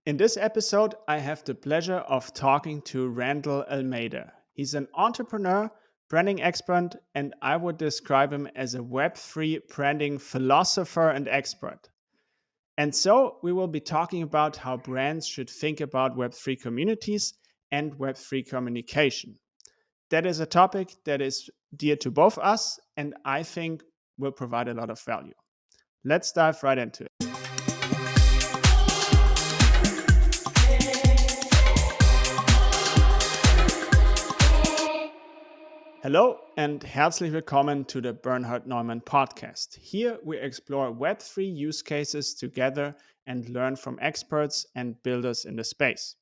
In this episode, I have the pleasure of talking to Randall Almeida. He's an entrepreneur, branding expert, and I would describe him as a Web3 branding philosopher and expert. And so, we will be talking about how brands should think about Web3 communities and Web3 communication. That is a topic that is dear to both us, and I think will provide a lot of value. Let's dive right into it. Hello and herzlich willkommen to the Bernhard Neumann podcast. Here we explore Web3 use cases together and learn from experts and builders in the space.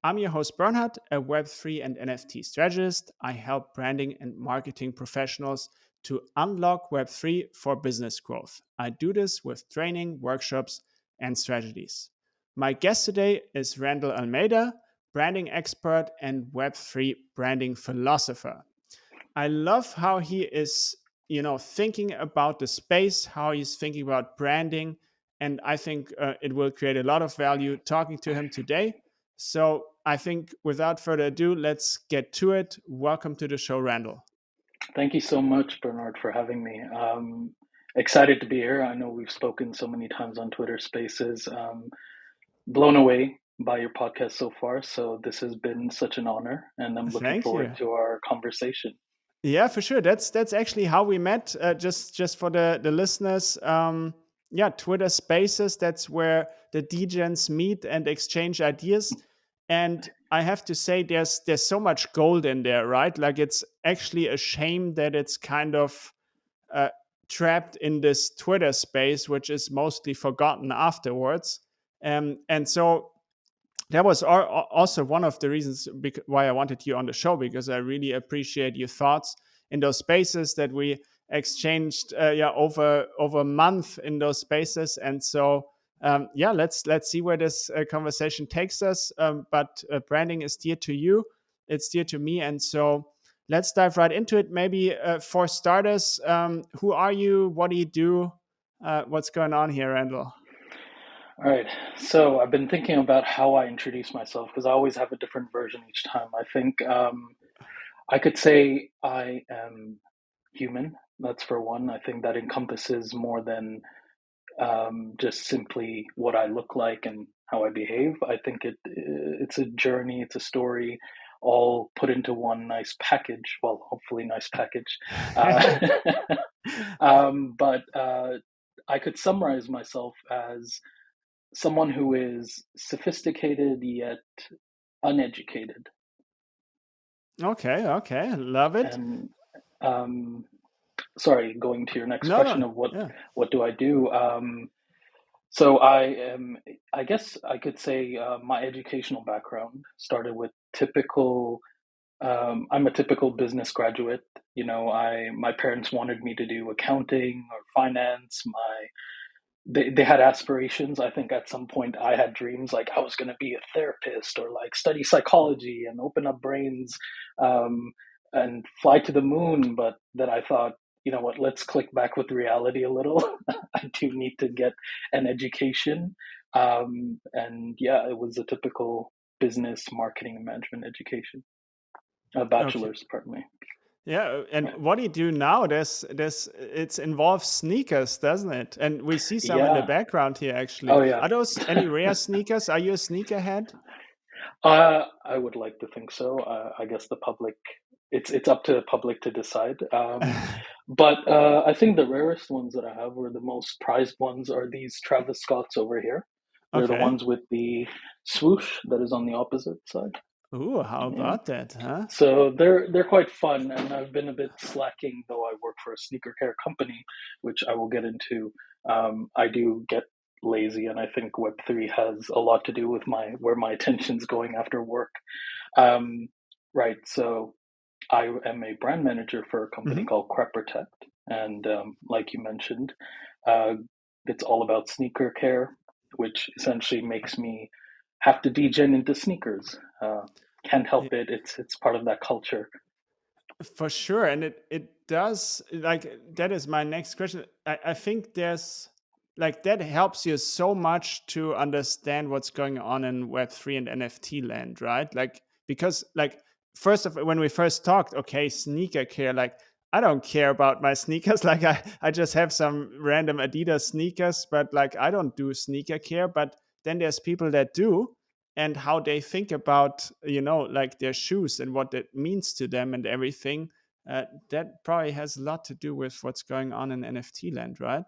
I'm your host, Bernhard, a Web3 and NFT strategist. I help branding and marketing professionals to unlock Web3 for business growth. I do this with training, workshops, and strategies. My guest today is Randall Almeida, branding expert and Web3 branding philosopher. I love how he is, thinking about the space, how he's thinking about branding, and I think it will create a lot of value talking to him today. So I think without further ado, let's get to it. Welcome to the show, Randall. Thank you so much, Bernard, for having me. Excited to be here. I know we've spoken so many times on Twitter Spaces. Blown away by your podcast so far. So this has been such an honor, and I'm looking Thank forward you. to our conversation. Yeah, for sure. That's actually how we met. Just for the listeners. Yeah, Twitter Spaces. That's where the DGens meet and exchange ideas. And I have to say, there's so much gold in there, right? Like it's actually a shame that it's kind of uh, trapped in this Twitter space, which is mostly forgotten afterwards. And so that was also one of the reasons why I wanted you on the show, because I really appreciate your thoughts in those spaces that we exchanged over a month in those spaces. And so let's see where this conversation takes us. But branding is dear to you, it's dear to me, and so let's dive right into it. Maybe for starters, who are you? What do you do? What's going on here, Randall? All right. So I've been thinking about how I introduce myself because I always have a different version each time. I think I could say I am human. That's for one. I think that encompasses more than just simply what I look like and how I behave. I think it's a journey, it's a story, all put into one nice package. Well, hopefully, nice package. Uh, but I could summarize myself as someone who is sophisticated yet uneducated, Okay, love it. and um, sorry, going to your next question No, of what yeah. what do I do? So I am, I guess I could say my educational background started with typical. I'm a typical business graduate. You know, my parents wanted me to do accounting or finance. They had aspirations. I think at some point I had dreams like I was going to be a therapist or like study psychology and open up brains um, and fly to the moon. But then I thought, you know what, let's click back with reality a little. I do need to get an education. And yeah, it was a typical business, marketing, and management education. A Okay. bachelor's, pardon me. Yeah, and Yeah. what do you do now? There's it involves sneakers, doesn't it? And we see some in the Yeah. background here actually. Oh, yeah. Are those any rare sneakers? Are you a sneakerhead? I would like to think so. I guess the public, it's up to the public to decide. But I think the rarest ones that I have, or the most prized ones, are these Travis Scotts over here. They're the Okay. ones with the swoosh that is on the opposite side. Ooh, how Yeah. about that, huh? So they're quite fun, and I've been a bit slacking, though I work for a sneaker care company, which I will get into. I do get lazy, and I think Web3 has a lot to do with my where my attention's going after work. Um, right. So I am a brand manager for a company Hmm. called Crep Protect, and like you mentioned, uh, it's all about sneaker care, which essentially makes me have to degen into sneakers. Can't help it. It's part of that culture. For sure, and it does, like, that is my next question. I think there's like that helps you so much to understand what's going on in Web3 and NFT land, right? Like, because like when we first talked, okay, sneaker care, like I don't care about my sneakers. Like I just have some random Adidas sneakers, but like I don't do sneaker care. But then there's people that do, and how they think about, like their shoes and what it means to them and everything. That probably has a lot to do with what's going on in NFT land, right?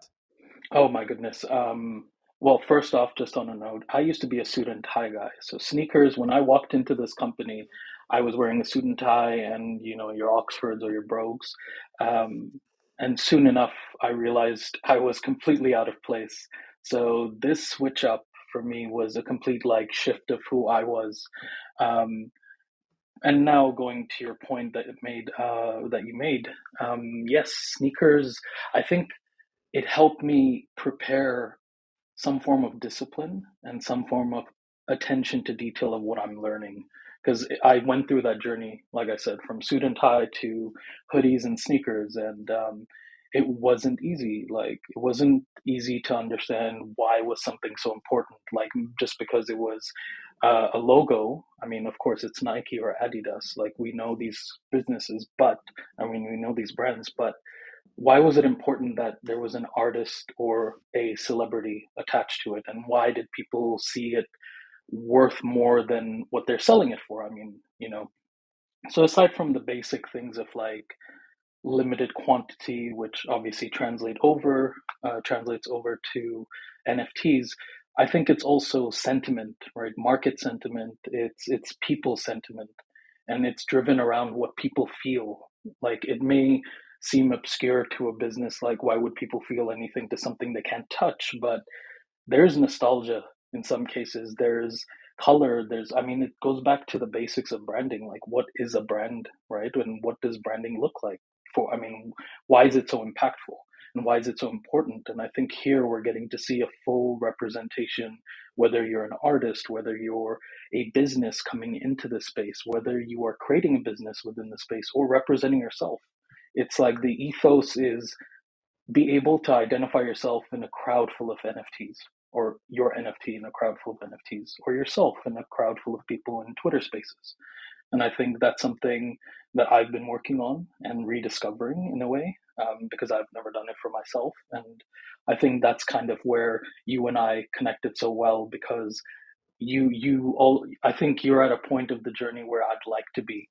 Oh my goodness. Well, first off, just on a note, I used to be a suit and tie guy. So sneakers, when I walked into this company, I was wearing a suit and tie and, your Oxfords or your Brogues. And soon enough, I realized I was completely out of place. So this switch up for me was a complete like shift of who I was. Um, and now going to your point that you made, yes, sneakers, I think it helped me prepare some form of discipline and some form of attention to detail of what I'm learning. Because I went through that journey, like I said, from suit and tie to hoodies and sneakers, and it wasn't easy. Like it wasn't easy to understand why was something so important. Like just because it was a logo. I mean, of course, it's Nike or Adidas. Like we know these businesses, but I mean, we know these brands, but why was it important that there was an artist or a celebrity attached to it, and why did people see it worth more than what they're selling it for? I mean, so aside from the basic things of like limited quantity, which obviously translates over to NFTs. I think it's also sentiment, right? Market sentiment. It's people sentiment, and it's driven around what people feel. Like it may seem obscure to a business, like why would people feel anything to something they can't touch? But there's nostalgia in some cases. There's color. I mean, it goes back to the basics of branding. Like, what is a brand, right? And what does branding look like? I mean, why is it so impactful? And why is it so important? And I think here we're getting to see a full representation, whether you're an artist, whether you're a business coming into the space, whether you are creating a business within the space or representing yourself. It's like the ethos is be able to identify yourself in a crowd full of NFTs, or your NFT in a crowd full of NFTs, or yourself in a crowd full of people in Twitter spaces. And I think that's something that I've been working on and rediscovering in a way, because I've never done it for myself. And I think that's kind of where you and I connected so well, because I think you're at a point of the journey where I'd like to be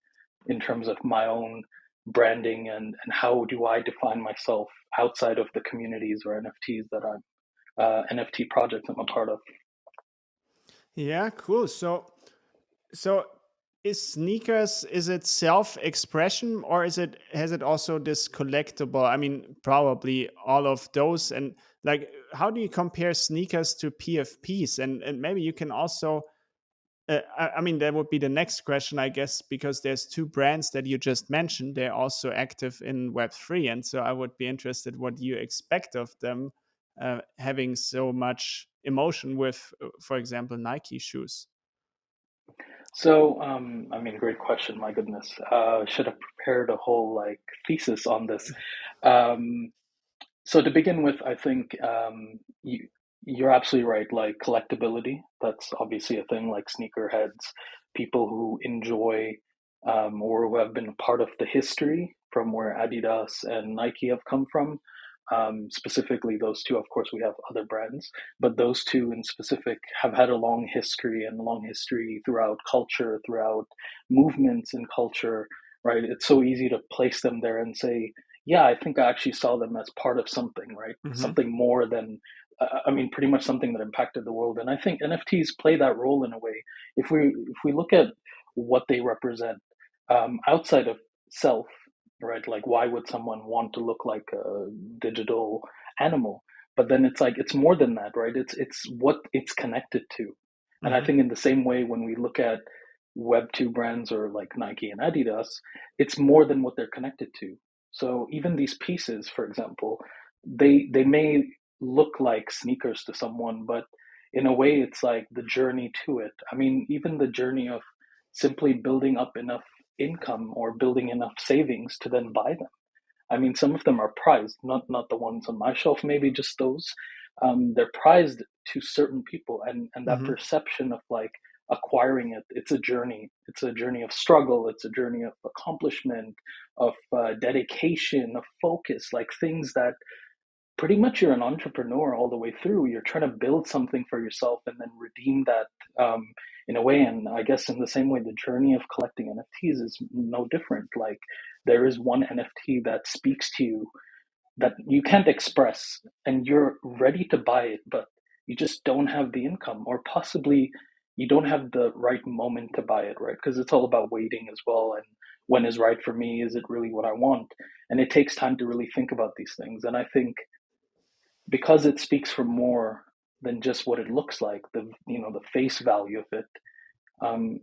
in terms of my own branding, and how do I define myself outside of the communities or NFTs that I'm NFT projects I'm a part of. Yeah, cool. So is sneakers, is it self-expression, or has it also this collectible? I mean, probably all of those. And like, how do you compare sneakers to PFPs? And maybe you can also, I mean, that would be the next question, I guess, because there's two brands that you just mentioned. They're also active in Web3. And so I would be interested what you expect of them having so much emotion with, for example, Nike shoes. So, I mean, great question. My goodness, should have prepared a whole like thesis on this. Um, So to begin with, I think you're absolutely right. Like collectability, that's obviously a thing. Like sneakerheads, people who enjoy or who have been a part of the history from where Adidas and Nike have come from. Specifically, those two. Of course, we have other brands, but those two in specific have had a long history, and a long history throughout culture, throughout movements in culture. Right? It's so easy to place them there and say, yeah, I think I actually saw them as part of something, right? Hmm. Something more than, I mean, pretty much something that impacted the world. And I think NFTs play that role in a way. If we look at what they represent outside of self, right? Like, why would someone want to look like a digital animal? But then it's like it's more than that, right? It's what it's connected to. And I Hmm. think in the same way, when we look at Web2 brands or like Nike and Adidas, it's more than what they're connected to. So even these pieces, for example, they may look like sneakers to someone, but in a way, it's like the journey to it. I mean, even the journey of simply building up enough income or building enough savings to then buy them. I mean, some of them are prized, not the ones on my shelf, maybe just those. they're prized to certain people, and that Hmm. perception of like acquiring it, it's a journey. It's a journey of struggle. It's a journey of accomplishment, of dedication, of focus, like things that pretty much you're an entrepreneur all the way through. You're trying to build something for yourself and then redeem that in a way. And I guess in the same way, the journey of collecting NFTs is no different. Like there is one NFT that speaks to you that you can't express, and you're ready to buy it, but you just don't have the income, or possibly you don't have the right moment to buy it, right? Because it's all about waiting as well. And when is right for me? Is it really what I want? And it takes time to really think about these things. And I think because it speaks for more than just what it looks like, the face value of it, um,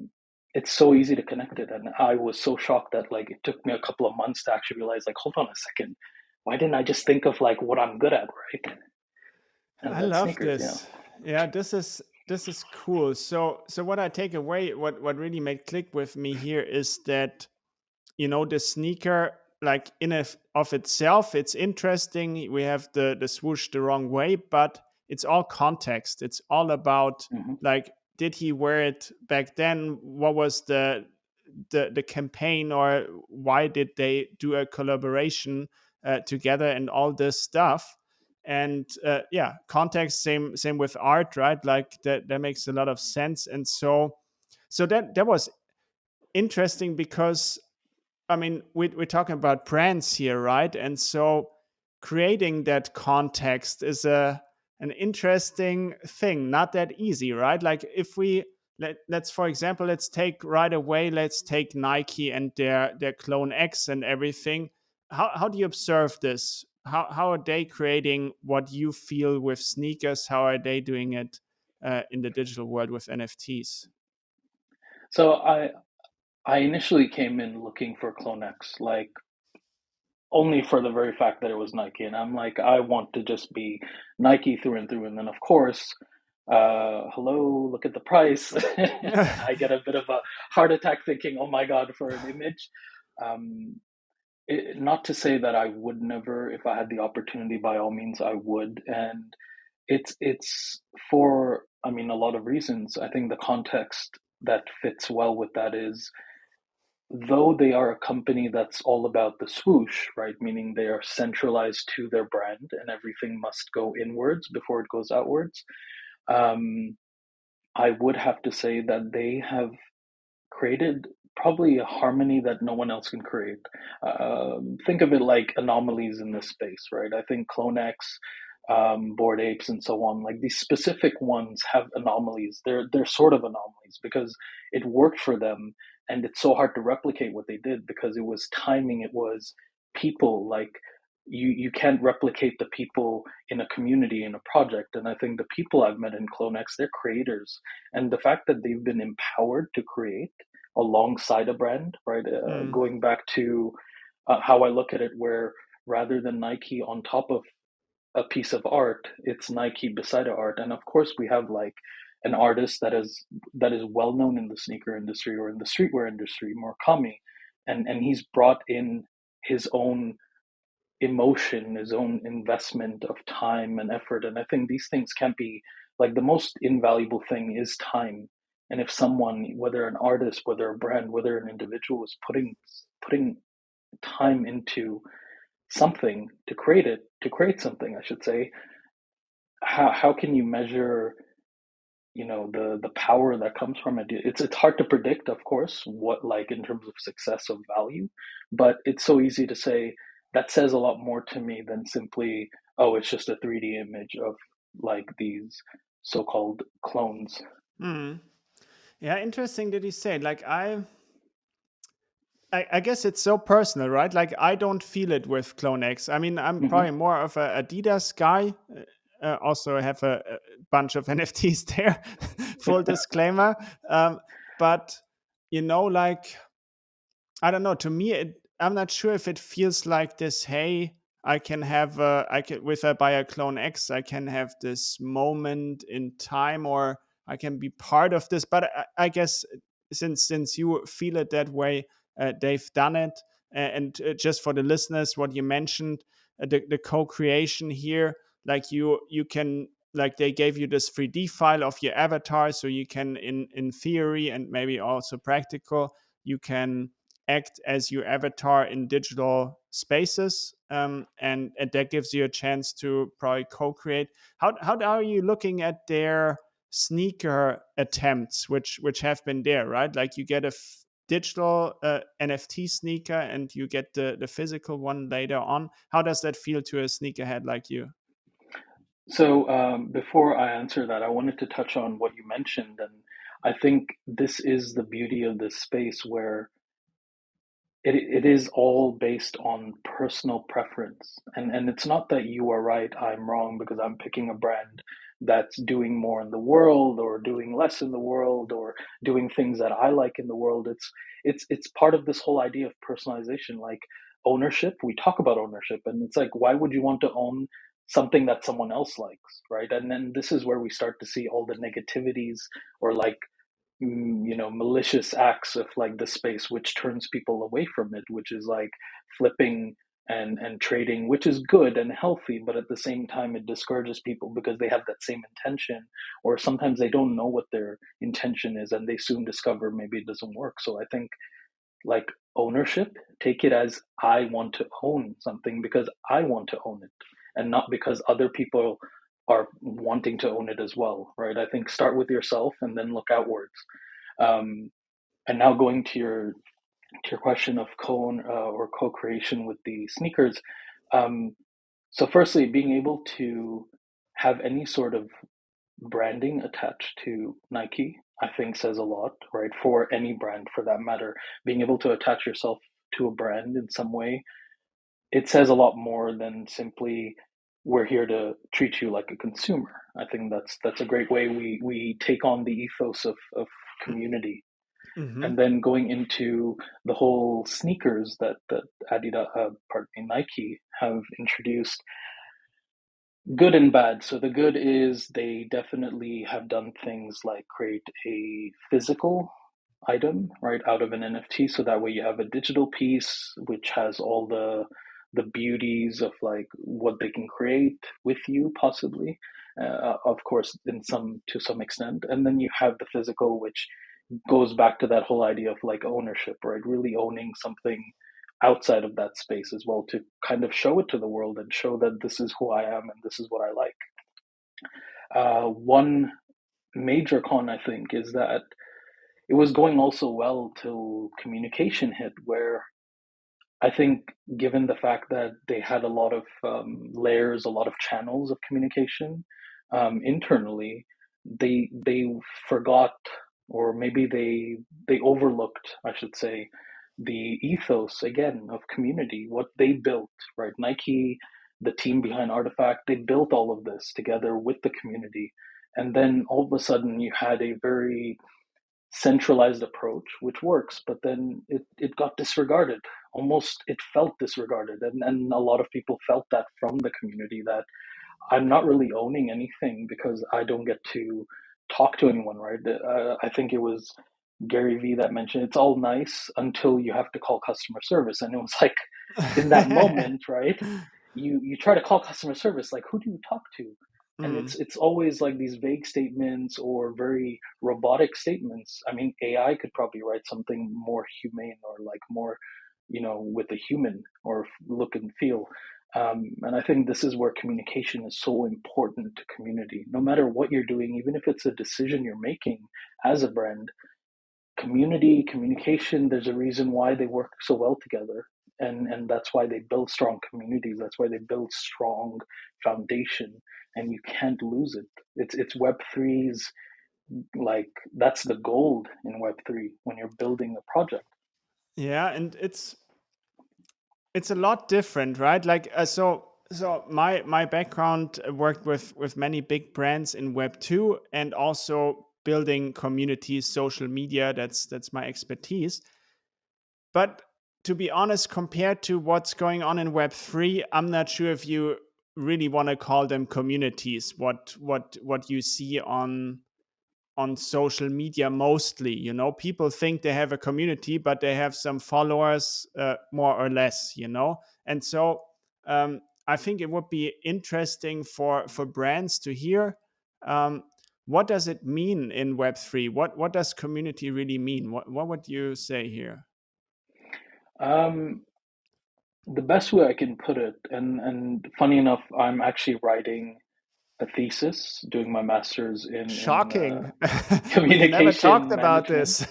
it's so easy to connect it. And I was so shocked that like it took me a couple of months to actually realize, like, hold on a second, why didn't I just think of like what I'm good at, right? And I that's love sneakers, yeah. this. Yeah, this is cool. So what I take away, what really made click with me here is that, the sneaker, like of itself, it's interesting. We have the swoosh the wrong way, but it's all context. It's all about, Hmm. like, did he wear it back then? What was the campaign, or why did they do a collaboration together, and all this stuff. And yeah, context, same with art, right? Like that makes a lot of sense. And so that was interesting, because I mean, we're talking about brands here, right? And so creating that context is an interesting thing, not that easy, right? Like if let's for example, let's take Nike and their Clone X and everything. How do you observe this? How are they creating what you feel with sneakers? How are they doing it in the digital world with NFTs? So I initially came in looking for Clonex, like only for the very fact that it was Nike, and I'm like, I want to just be Nike through and through. And then of course, hello, look at the price, and I get a bit of a heart attack thinking, oh my god, for an image. Um, Not to say that I would never, if I had the opportunity, by all means I would. And it's for, I mean, a lot of reasons. I think the context that fits well with that is, though they are a company that's all about the swoosh, right? Meaning they are centralized to their brand and everything must go inwards before it goes outwards. Um, I would have to say that they have created probably a harmony that no one else can create. Think of it like anomalies in this space, right? I think Clonex, Bored Apes, and so on, like these specific ones have anomalies. They're sort of anomalies because it worked for them, and it's so hard to replicate what they did because it was timing, it was people. Like you can't replicate the people in a community, in a project. And I think the people I've met in Clonex, they're creators, and the fact that they've been empowered to create alongside a brand, right? Mm, Going back to how I look at it, where rather than Nike on top of a piece of art, it's Nike beside of art. And of course, we have like an artist that is well known in the sneaker industry or in the streetwear industry, Murakami, and he's brought in his own emotion, his own investment of time and effort. And I think these things can't be, like, the most invaluable thing is time. And if someone, whether an artist, whether a brand, whether an individual, is putting time into something to create something, I should say, how can you measure, the power that comes from it? It's hard to predict, of course, what, like, in terms of success of value, but it's so easy to say. That says a lot more to me than simply, oh, it's just a 3D image of like these so-called clones. mm. Yeah, interesting that you say. Like I guess it's so personal, right? Like I don't feel it with Clone X. I mean, I'm Hmm. probably more of a Adidas guy. Also, I have a bunch of NFTs there. Full disclaimer. But like I don't know. To me, I'm not sure if it feels like this. Hey, I can with a buy a Clone X, I can have this moment in time, or I can be part of this. But I guess since you feel it that way, they've done it. And just for the listeners, what you mentioned, the co-creation here. like you can, like they gave you this 3D file of your avatar, so you can, in theory and maybe also practical, you can act as your avatar in digital spaces, and that gives you a chance to probably co-create. How are you looking at their sneaker attempts, which have been there, right? Like you get a digital NFT sneaker, and you get the physical one later on. How does that feel to a sneakerhead like you? So before I answer that, I wanted to touch on what you mentioned, and I think this is the beauty of this space where it is all based on personal preference. And it's not that you are right, I'm wrong, because I'm picking a brand that's doing more in the world or doing less in the world or doing things that I like in the world. It's part of this whole idea of personalization, like ownership. We talk about ownership, and it's like, why would you want to own something that someone else likes, right? And then this is where we start to see all the negativities, or like malicious acts of like the space, which turns people away from it, which is like flipping and trading, which is good and healthy, but at the same time it discourages people because they have that same intention, or sometimes they don't know what their intention is and they soon discover maybe it doesn't work. So I think, like, ownership, take it as I want to own something because I want to own it, and not because other people are wanting to own it as well, right? I think start with yourself and then look outwards. um, and now going to your question of co-own or co-creation with the sneakers. Um, so firstly, being able to have any sort of branding attached to Nike, I think says a lot, right? For any brand for that matter, being able to attach yourself to a brand in some way, it says a lot more than simply we're here to treat you like a consumer. I think that's a great way we take on the ethos of community. Mm-hmm. And then going into the whole sneakers that Adidas, pardon me, Nike have introduced, good and bad. So the good is they definitely have done things like create a physical item right out of an NFT, so that way you have a digital piece which has all the beauties of like what they can create with you possibly, of course in some to some extent, and then you have the physical, which goes back to that whole idea of like ownership, right? Really owning something outside of that space as well, to kind of show it to the world and show that this is who I am and this is what I like. One major con, I think, is that it was going also well till communication hit, where I think, given the fact that they had a lot of layers, a lot of channels of communication internally, they forgot, or maybe they overlooked, I should say, the ethos again of community, what they built, right? Nike, the team behind Artifact, they built all of this together with the community, and then all of a sudden you had a very centralized approach, which works, but then it got disregarded. Almost it felt disregarded. And a lot of people felt that from the community, that I'm not really owning anything because I don't get to talk to anyone, right? I think it was Gary Vee that mentioned it's all nice until you have to call customer service. And it was like, in that moment, right? You try to call customer service, like, who do you talk to? And Mm. it's always like these vague statements or very robotic statements. I mean, AI could probably write something more humane, or like more, with a human or look and feel. And I think this is where communication is so important to community. No matter what you're doing, even if it's a decision you're making as a brand, community communication, there's a reason why they work so well together. And that's why they build strong communities. That's why they build strong foundation, and you can't lose it. It's Web3's, like, that's the gold in Web3 when you're building a project. Yeah, and it's a lot different, right? Like so my background worked with many big brands in Web 2, and also building communities, social media. That's my expertise. But to be honest, compared to what's going on in Web 3, I'm not sure if you really want to call them communities. What you see on social media mostly, people think they have a community, but they have some followers, more or less. And so, I think it would be interesting for brands to hear. Um, what does it mean in Web3? What does community really mean? What would you say here? Um, the best way I can put it, and funny enough, I'm actually writing a thesis, doing my master's in Shocking. We've never talked communication about management. this.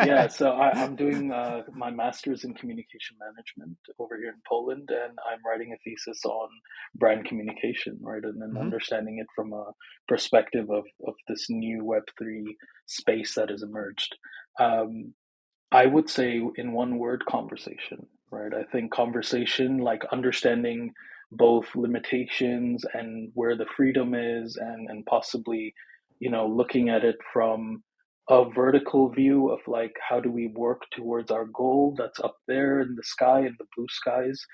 Yeah, so I'm doing my master's in communication management over here in Poland, and I'm writing a thesis on brand communication, right, and then Mhm. understanding it from a perspective of this new Web3 space that has emerged. Um, I would say in one word, conversation, right? I think conversation, like understanding both limitations and where the freedom is and possibly, looking at it from a vertical view of like how do we work towards our goal that's up there in the sky in the blue skies,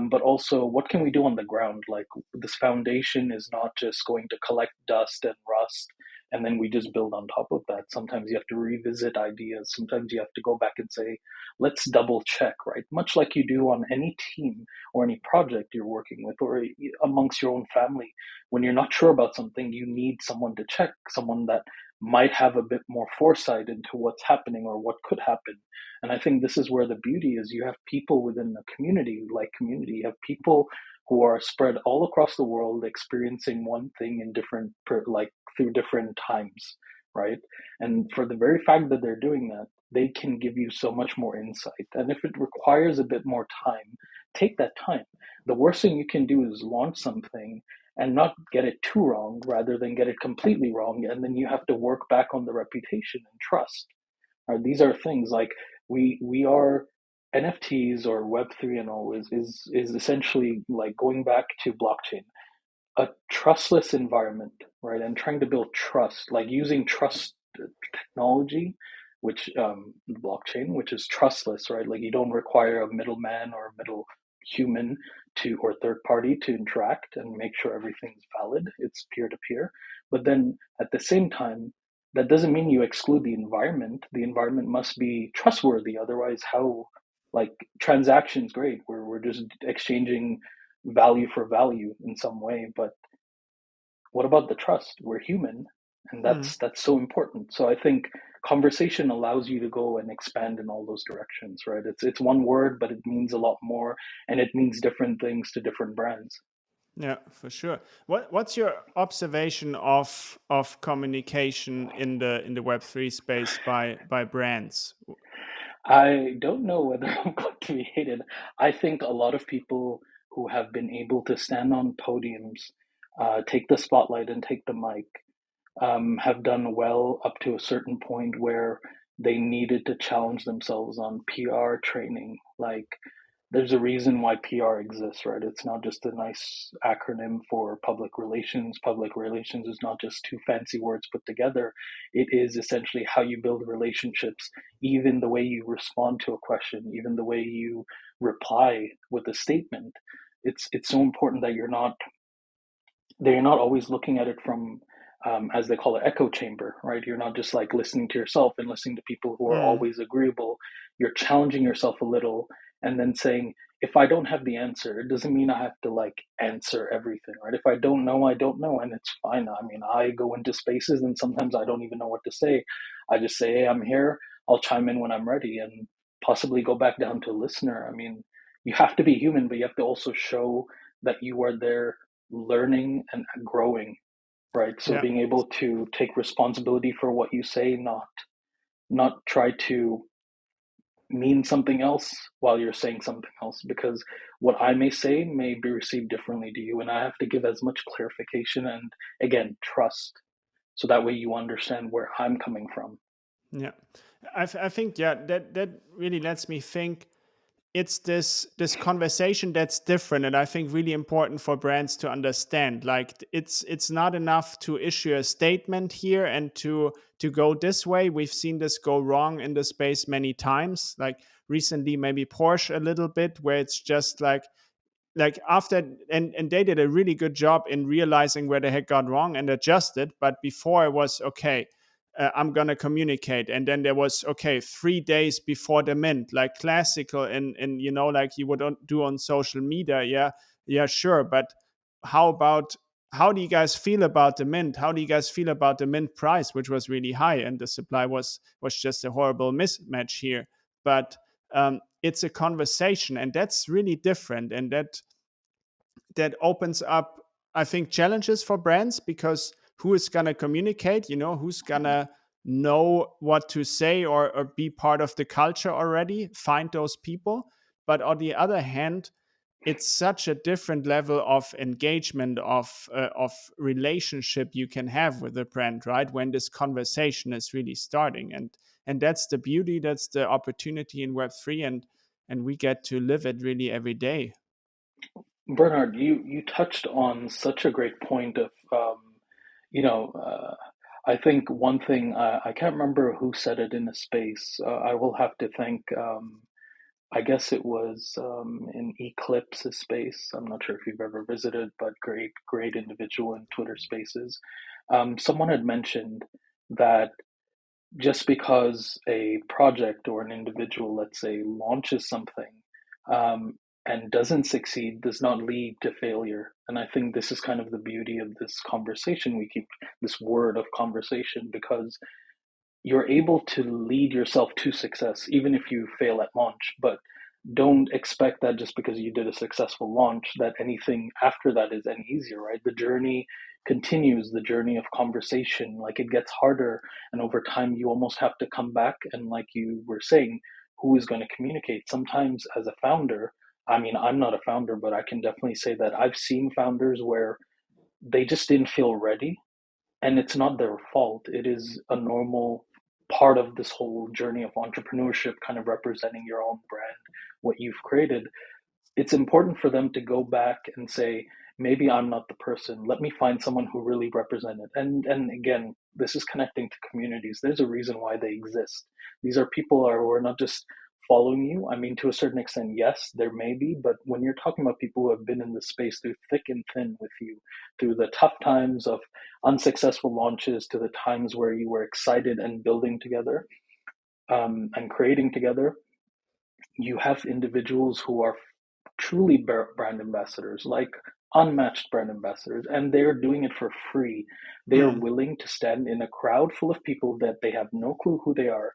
but also what can we do on the ground? Like this foundation is not just going to collect dust and rust and then we just build on top of that. Sometimes you have to revisit ideas. Sometimes you have to go back and say, let's double check, right? Much like you do on any team or any project you're working with or amongst your own family. When you're not sure about something, you need someone to check, someone that might have a bit more foresight into what's happening or what could happen. And I think this is where the beauty is. You have people within a community, like community, you have people who are spread all across the world experiencing one thing in different like through different times, right? And for the very fact that they're doing that, they can give you so much more insight. And if it requires a bit more time, take that time. The worst thing you can do is launch something and not get it too wrong rather than get it completely wrong. And then you have to work back on the reputation and trust. Right? These are things like we are NFTs or Web3 and all is essentially like going back to blockchain, a trustless environment, right? And trying to build trust, like using trust technology, which blockchain, which is trustless, right? Like you don't require a middleman or a middle human to or third party to interact and make sure everything's valid. It's peer to peer. But then at the same time, that doesn't mean you exclude the environment. The environment must be trustworthy. Otherwise, how like transactions great. We're just exchanging value for value in some way. But what about the trust? We're human, and Hmm. that's so important. So I think conversation allows you to go and expand in all those directions, right? It's one word, but it means a lot more, and it means different things to different brands. Yeah, for sure. What's your observation of communication in the Web3 space by brands? I don't know whether I'm going to be hated. I think a lot of people who have been able to stand on podiums, take the spotlight and take the mic, have done well up to a certain point where they needed to challenge themselves on PR training. Like, there's a reason why PR exists, right? It's not just a nice acronym for public relations. Public relations is not just two fancy words put together. It is essentially how you build relationships, even the way you respond to a question, even the way you reply with a statement. It's so important that you're not always looking at it from as they call it echo chamber, right? You're not just like listening to yourself and listening to people who are Hmm. always agreeable. You're challenging yourself a little and then saying, if I don't have the answer, it doesn't mean I have to like answer everything, right? If I don't know, I don't know, and it's fine. I mean, I go into spaces and sometimes I don't even know what to say. I just say, hey, I'm here, I'll chime in when I'm ready, and possibly go back down to a listener. I mean, you have to be human, but you have to also show that you are there learning and growing, right? So Yeah. being able to take responsibility for what you say, not try to mean something else while you're saying something else, because what I may say may be received differently to you, and I have to give as much clarification and again trust, so that way you understand where I'm coming from. Yeah. I think yeah that really lets me think it's this conversation that's different, and I think really important for brands to understand. Like it's not enough to issue a statement here and to go this way. We've seen this go wrong in the space many times, like recently maybe Porsche a little bit, where it's just like after, and they did a really good job in realizing where they had gone wrong and adjusted. But before it was okay, I'm gonna communicate, and then there was okay 3 days before the mint, like classical, and like you would do on social media. Yeah, yeah, sure, but how about, how do you guys feel about the mint? How do you guys feel about the mint price, which was really high, and the supply was just a horrible mismatch here? But it's a conversation, and that's really different, and that opens up, I think, challenges for brands, because who is going to communicate, who's going to know what to say, or be part of the culture already, find those people. But on the other hand, it's such a different level of engagement, of relationship you can have with a brand, right, when this conversation is really starting. And that's the beauty, that's the opportunity in Web3, and we get to live it really every day. Bernhard, you touched on such a great point of, you know, I think one thing, I can't remember who said it in a space. I will have to thank, I guess it was in Eclipse's space. I'm not sure if you've ever visited, but great individual in Twitter Spaces. Someone had mentioned that just because a project or an individual, let's say, launches something um, and doesn't succeed, does not lead to failure. And I think this is kind of the beauty of this conversation. We keep this word of conversation because you're able to lead yourself to success, even if you fail at launch. But don't expect that just because you did a successful launch, that anything after that is any easier, right? The journey continues, the journey of conversation, like it gets harder. And over time, you almost have to come back. And like you were saying, who is going to communicate? Sometimes as a founder, I mean, I'm not a founder, but I can definitely say that I've seen founders where they just didn't feel ready, and it's not their fault. It is a normal part of this whole journey of entrepreneurship, kind of representing your own brand, what you've created. It's important for them to go back and say, maybe I'm not the person. Let me find someone who really represented. And again, this is connecting to communities. There's a reason why they exist. These are people who are not just following you. I mean, to a certain extent, yes, there may be, but when you're talking about people who have been in the space through thick and thin with you, through the tough times of unsuccessful launches to the times where you were excited and building together and creating together, you have individuals who are truly brand ambassadors, like unmatched brand ambassadors, and they're doing it for free. They are Mm, willing to stand in a crowd full of people that they have no clue who they are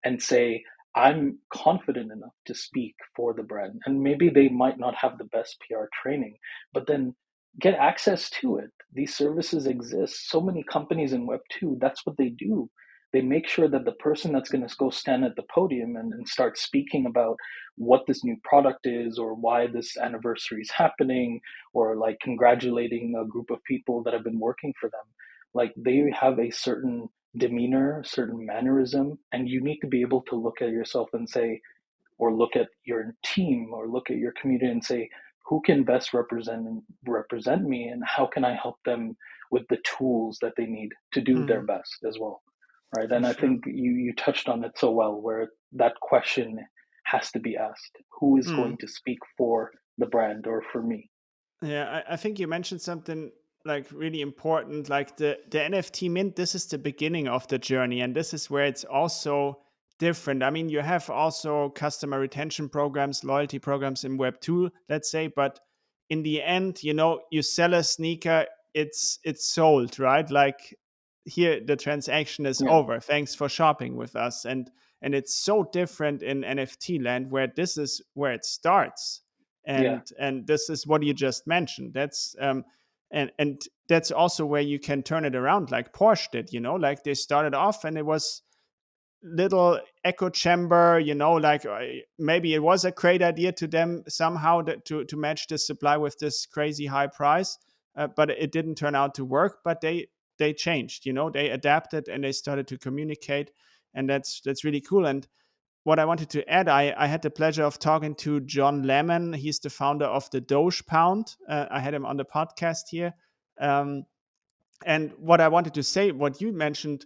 and say, I'm confident enough to speak for the brand. And maybe they might not have the best PR training, but then get access to it. These services exist. So many companies in Web2, that's what they do. They make sure that the person that's going to go stand at the podium and start speaking about what this new product is or why this anniversary is happening, or like congratulating a group of people that have been working for them, like they have a certain demeanor, certain mannerism, and you need to be able to look at yourself and say, or look at your team or look at your community and say, who can best represent me, and how can I help them with the tools that they need to do their mm, best as well, right? for And I sure. think you touched on it so well, where that question has to be asked: who is Mm. going to speak for the brand or for me? Yeah, I think you mentioned something like really important, like the NFT mint. This is the beginning of the journey, and this is where it's also different. I mean, you have also customer retention programs, loyalty programs in Web2, let's say, but in the end, you sell a sneaker, it's sold, right? Like, here the transaction is Yeah, over. Thanks for shopping with us. And it's so different in NFT land, where this is where it starts, yeah, and this is what you just mentioned. That's and that's also where you can turn it around, like Porsche did. Like, they started off and it was little echo chamber, like, maybe it was a great idea to them somehow, to match the supply with this crazy high price, but it didn't turn out to work. But they changed, they adapted, and they started to communicate, and that's really cool. And what I wanted to add, I had the pleasure of talking to John Lemon. He's the founder of the Doge Pound. I had him on the podcast here. Um, and what I wanted to say, what you mentioned,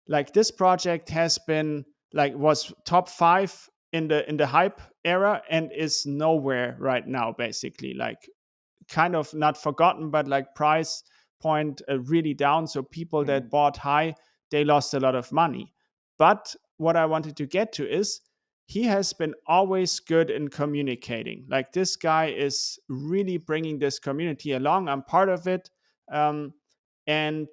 like, this project has been, like, was top 5 in the hype era, and is nowhere right now, basically. Like, kind of not forgotten, but like price point really down. So people mm-hmm. that bought high, they lost a lot of money. But what I wanted to get to is, he has been always good in communicating. Like, this guy is really bringing this community along. I'm part of it. um, and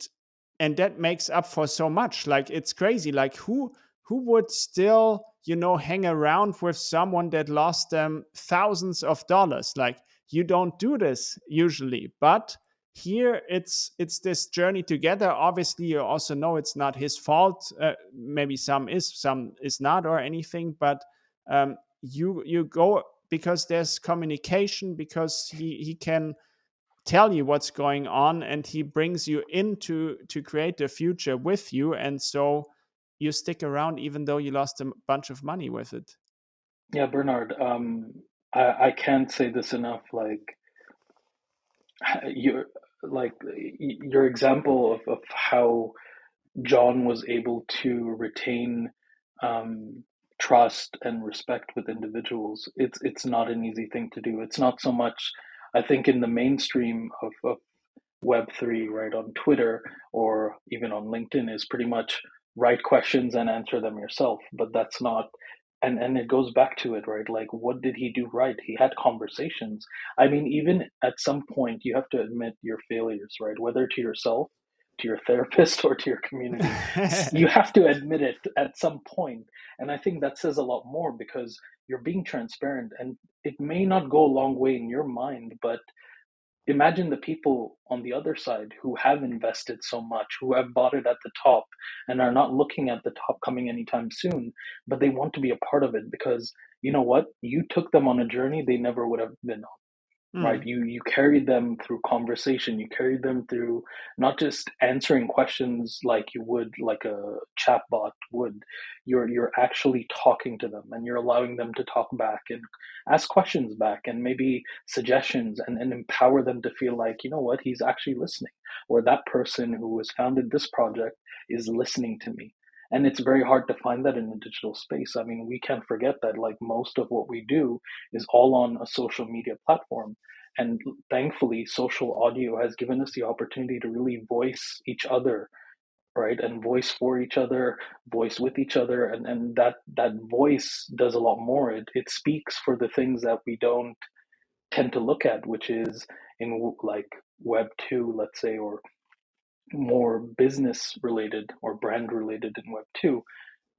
that makes up for so much. Like, it's crazy. Like, who would still, hang around with someone that lost them thousands of dollars? Like, you don't do this usually, but here it's this journey together. Obviously, you also know it's not his fault. Maybe some is not, or anything, but you go because there's communication, because he can tell you what's going on, and he brings you into to create the future with you. And so you stick around even though you lost a bunch of money with it. Yeah, Bernard, I can't say this enough. Like, your your example of how John was able to retain um, trust and respect with individuals. It's not an easy thing to do. It's not so much, I think, in the mainstream of Web3, right, on Twitter or even on LinkedIn, is pretty much write questions and answer them yourself. But that's not, and it goes back to it, right? Like, what did he do right? He had conversations. I mean, even at some point, you have to admit your failures, right? Whether to yourself, to your therapist, or to your community. You have to admit it at some point. And I think that says a lot more, because you're being transparent, and it may not go a long way in your mind, but imagine the people on the other side who have invested so much, who have bought it at the top and are not looking at the top coming anytime soon, but they want to be a part of it because, you know what, you took them on a journey they never would have been, right? Hmm. You carried them through conversation. You carried them through not just answering questions like you would, like a chatbot would. You're actually talking to them, and you're allowing them to talk back and ask questions back, and maybe suggestions, and empower them to feel like, you know what, he's actually listening, or that person who has founded this project is listening to me. And it's very hard to find that in the digital space. I mean, we can't forget that, like, most of what we do is all on a social media platform. And thankfully, social audio has given us the opportunity to really voice each other, right? And voice for each other, voice with each other. And that voice does a lot more. It speaks for the things that we don't tend to look at, which is in like Web 2, let's say, or more business related or brand related in Web 2.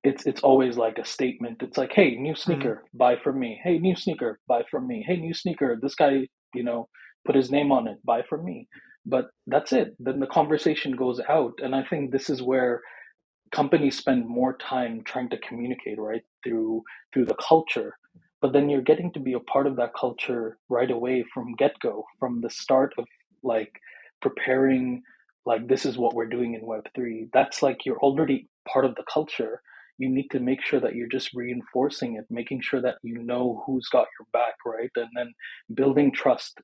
It's always like a statement. It's like, hey, new Hmm. sneaker, buy from me. Hey, new sneaker, buy from me. Hey, new sneaker, this guy, you know, put his name on it, buy from me. But that's it. Then the conversation goes out. And I think this is where companies spend more time trying to communicate, right, through the culture. But then you're getting to be a part of that culture right away from get-go, from the start of, like, preparing, like, this is what we're doing in Web3. That's like, you're already part of the culture. You need to make sure that you're just reinforcing it, making sure that you know who's got your back, right? And then building trust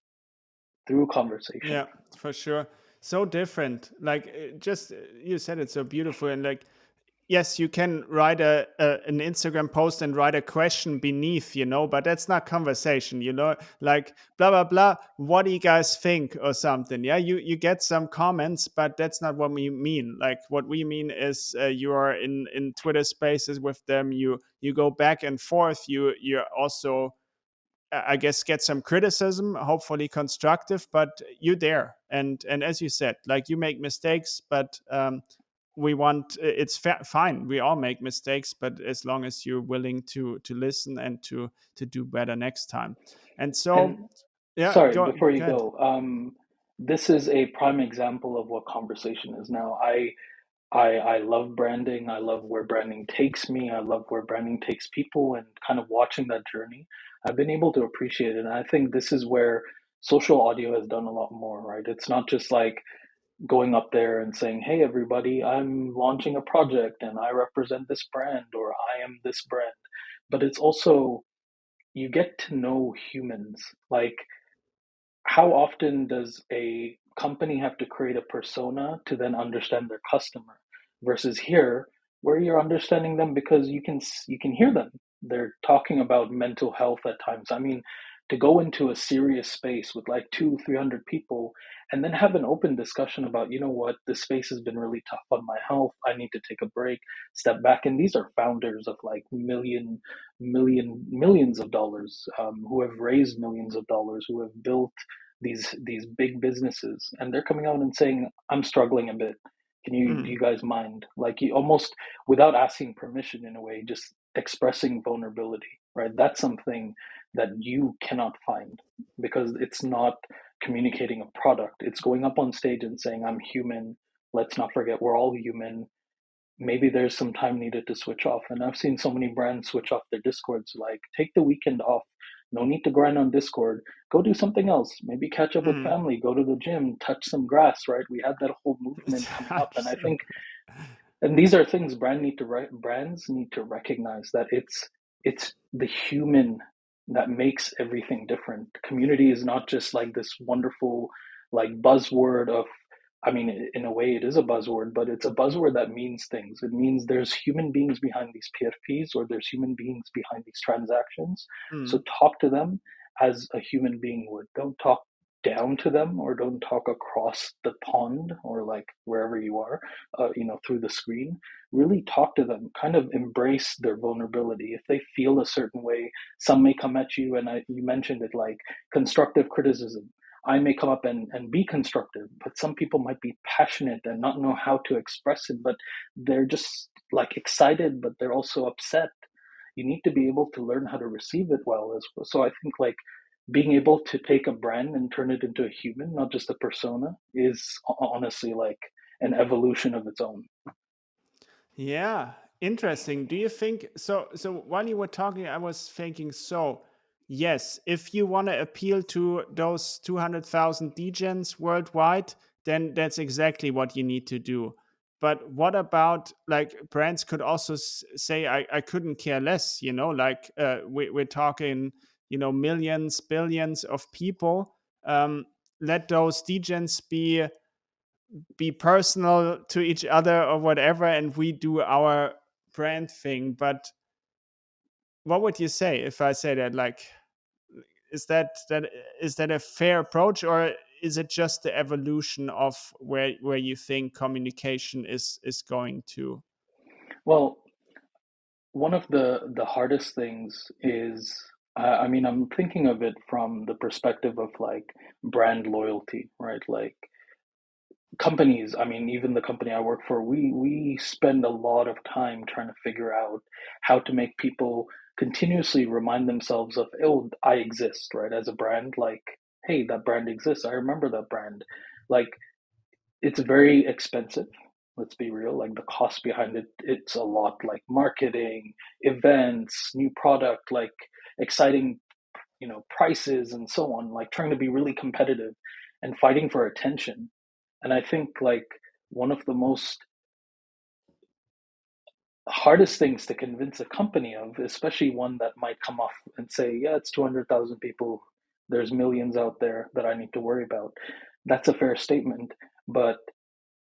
through conversation. Yeah, for sure. So different. Like, just you said it so beautiful. And like, yes, you can write an Instagram post and write a question beneath, but that's not conversation, like, blah blah blah, what do you guys think, or something. Yeah, you get some comments, but that's not what we mean. Like, what we mean is, you are in Twitter spaces with them, you go back and forth, you're also, I guess, get some criticism, hopefully constructive, but you're there. And as you said, like, you make mistakes, but we want, it's fine. We all make mistakes, but as long as you're willing to listen and to do better next time. And so, And yeah, sorry, go before you ahead. go, this is a prime example of what conversation is now. I love branding. I love where branding takes me. I love where branding takes people, and kind of watching that journey. I've been able to appreciate it. And I think this is where social audio has done a lot more, right? It's not just like going up there and saying, hey, everybody, I'm launching a project and I represent this brand, or I am this brand. But it's also, you get to know humans. Like, how often does a company have to create a persona to then understand their customer, versus here, where you're understanding them because you can hear them. They're talking about mental health at times. I mean, to go into a serious space with like 200-300 people and then have an open discussion about, you know what, this space has been really tough on my health. I need to take a break, step back. And these are founders of like millions of dollars, who have raised millions of dollars, who have built these big businesses, and they're coming out and saying, I'm struggling a bit. Do Mm, you guys mind? Like, you almost, without asking permission in a way, just expressing vulnerability, right? That's something that you cannot find, because it's not communicating a product. It's going up on stage and saying, I'm human. Let's not forget we're all human. Maybe there's some time needed to switch off. And I've seen so many brands switch off their Discords, like, take the weekend off. No need to grind on Discord. Go do something else. Maybe catch up with mm. family, go to the gym, touch some grass, right? We had that whole movement coming up. And I think, and these are things brands need to recognize, that it's the human that makes everything different. Community is not just like this wonderful like buzzword of, I mean, in a way it is a buzzword, but it's a buzzword that means things. It means there's human beings behind these PFPs, or there's human beings behind these transactions. So Mm, talk to them as a human being would. Don't talk down to them, or don't talk across the pond, or like wherever you are, through the screen. Really talk to them, kind of embrace their vulnerability. If they feel a certain way, some may come at you, and you mentioned it, like constructive criticism. I may come up and be constructive, but some people might be passionate and not know how to express it, but they're just like excited, but they're also upset. You need to be able to learn how to receive it well as well. So I think like being able to take a brand and turn it into a human, not just a persona, is honestly like an evolution of its own. yeah, interesting. Do you think so? So while you were talking, I was thinking, so yes, if you want to appeal to those 200,000 degens worldwide, then that's exactly what you need to do. But what about, like, brands could also say, I couldn't care less, like, we're talking, millions, billions of people. Let those degens be personal to each other or whatever, and we do our brand thing. But what would you say if I say that? Like, is that a fair approach, or is it just the evolution of where you think communication is going to? Well, one of the hardest things is, I mean, I'm thinking of it from the perspective of like brand loyalty, right? Like companies, I mean, even the company I work for, we spend a lot of time trying to figure out how to make people continuously remind themselves of, oh, I exist, right? As a brand, like, hey, that brand exists. I remember that brand. Like, it's very expensive. Let's be real. Like the cost behind it, it's a lot. Like marketing, events, new product, like exciting, prices and so on. Like trying to be really competitive and fighting for attention. And I think like one of the most hardest things to convince a company of, especially one that might come off and say, yeah, it's 200,000 people. There's millions out there that I need to worry about. That's a fair statement. But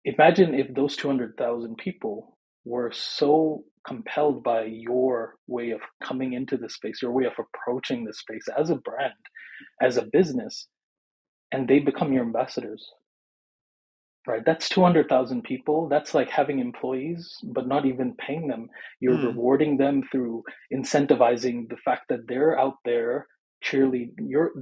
imagine if those 200,000 people were so compelled by your way of coming into the space, your way of approaching the space as a brand, as a business, and they become your ambassadors. Right, that's 200,000 people. That's like having employees, but not even paying them. You're Mm, rewarding them through incentivizing the fact that they're out there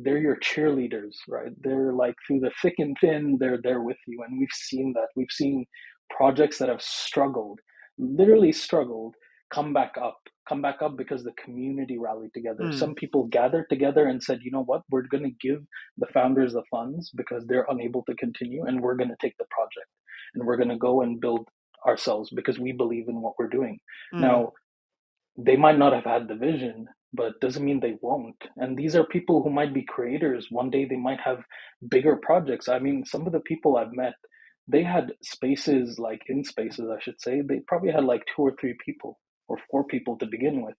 they're your cheerleaders, right? They're like through the thick and thin, they're there with you. And we've seen that. We've seen projects that have struggled, literally struggled, come back up because the community rallied together. mm, Some people gathered together and said, you know what, we're going to give the founders the funds because they're unable to continue, and we're going to take the project and we're going to go and build ourselves because we believe in what we're doing. mm, Now, they might not have had the vision, but doesn't mean they won't. And these are people who might be creators. One day they might have bigger projects. I mean, some of the people I've met, they had spaces, like in spaces, I should say, they probably had like two or three people or four people to begin with.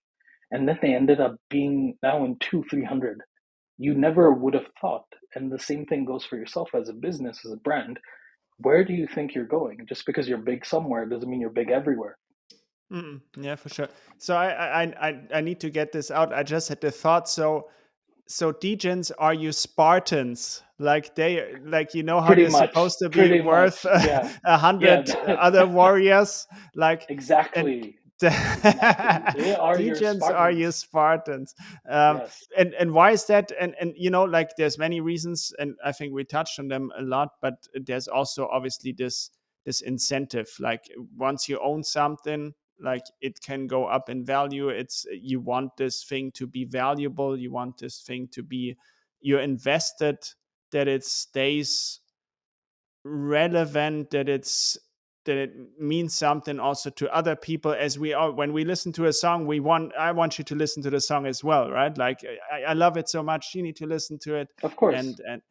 And then they ended up being now in two, 300. You never would have thought. And the same thing goes for yourself as a business, as a brand. Where do you think you're going? Just because you're big somewhere doesn't mean you're big everywhere. yeah, for sure. So I need to get this out. I just had the thought. So degens, are you Spartans? Like how Pretty they're much, supposed to be pretty worth much. Yeah, a yeah. hundred other warriors, like, and Exactly, exactly. They are your degens are you Spartans. Spartans. Yes, And why is that? And like, there's many reasons, and I think we touched on them a lot, but there's also obviously this incentive. Like, once you own something, like, it can go up in value. It's You want this thing to be valuable, you want this thing to be, you're invested, that it stays relevant, that it means something also to other people. As we are, when we listen to a song, I want you to listen to the song as well, right? Like, I love it so much, you need to listen to it. of course.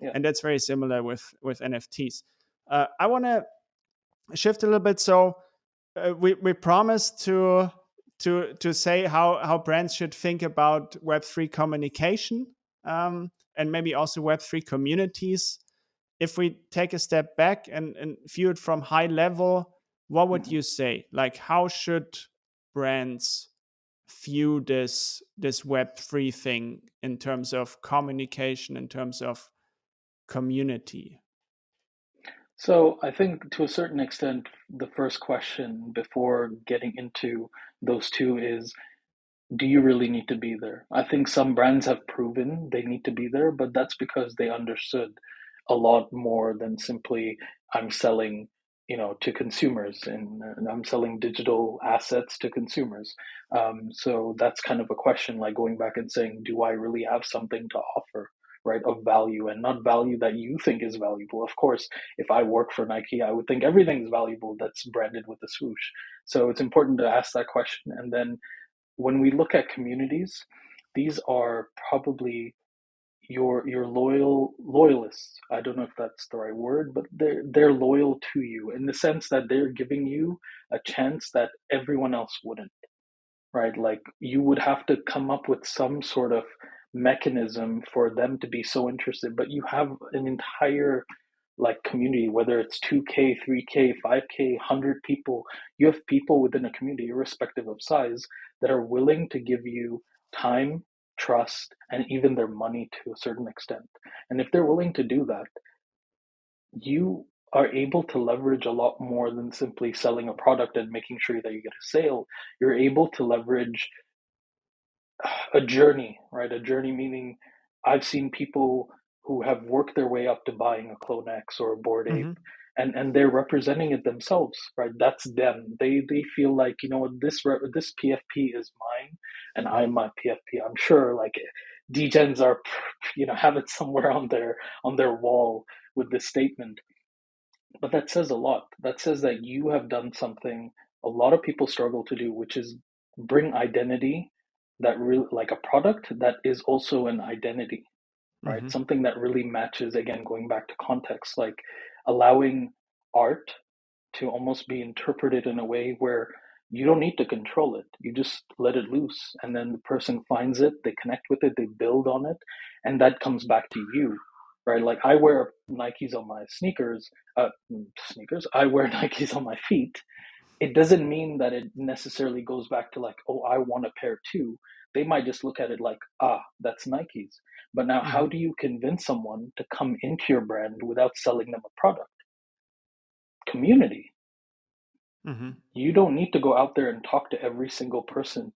Yeah. And that's very similar with NFTs. I want to shift a little bit. So, we promised to say how brands should think about Web3 communication, and maybe also Web3 communities. If we take a step back and view it from high level, what would Mhm. you say? Like, how should brands view this Web3 thing in terms of communication, in terms of community? So I think to a certain extent, the first question before getting into those two is, do you really need to be there? I think some brands have proven they need to be there, but that's because they understood a lot more than simply I'm selling, to consumers, and I'm selling digital assets to consumers. So that's kind of a question, like going back and saying, do I really have something to offer? Right, of value, and not value that you think is valuable. Of course, if I work for Nike, I would think everything's valuable that's branded with a swoosh. So it's important to ask that question. And then when we look at communities, these are probably your loyalists. I don't know if that's the right word, but they're loyal to you in the sense that they're giving you a chance that everyone else wouldn't, right? Like, you would have to come up with some sort of mechanism for them to be so interested, but you have an entire, like, community, whether it's 2K, 3K, 5K, 100 people. You have people within a community, irrespective of size, that are willing to give you time, trust, and even their money to a certain extent. And if they're willing to do that, you are able to leverage a lot more than simply selling a product and making sure that you get a sale. You're able to leverage a journey, right? A journey meaning, I've seen people who have worked their way up to buying a Clone X or a Bored Ape, Mm-hmm. and they're representing it themselves, right? That's them. They feel like, this PFP is mine, and I'm my PFP. I'm sure, like, degens are, have it somewhere on their wall with this statement. But that says a lot. That says that you have done something a lot of people struggle to do, which is bring identity, that really, like, a product that is also an identity, right? Mm-hmm. Something that really matches, again, going back to context, like allowing art to almost be interpreted in a way where you don't need to control it. You just let it loose. And then the person finds it, they connect with it, they build on it, and that comes back to you. Right? Like, I wear Nikes on my sneakers. I wear Nikes on my feet. It doesn't mean that it necessarily goes back to, like, oh, I want a pair too. They might just look at it like, that's Nikes. But now, how Mm-hmm. do you convince someone to come into your brand without selling them a product? Community. Mm-hmm. You don't need to go out there and talk to every single person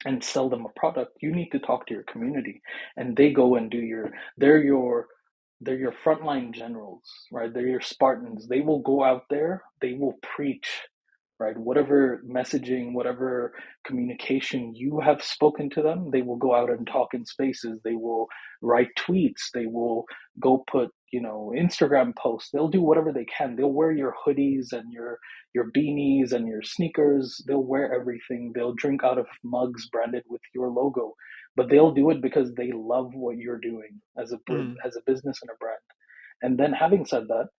and sell them a product. You need to talk to your community, and they go and they're your frontline generals, right? They're your Spartans. They will go out there, they will preach, right? Whatever messaging, whatever communication you have spoken to them, they will go out and talk in spaces. They will write tweets. They will go put, Instagram posts. They'll do whatever they can. They'll wear your hoodies and your beanies and your sneakers. They'll wear everything. They'll drink out of mugs branded with your logo, but they'll do it because they love what you're doing as a Mm-hmm. as a business and a brand. And then, having said that,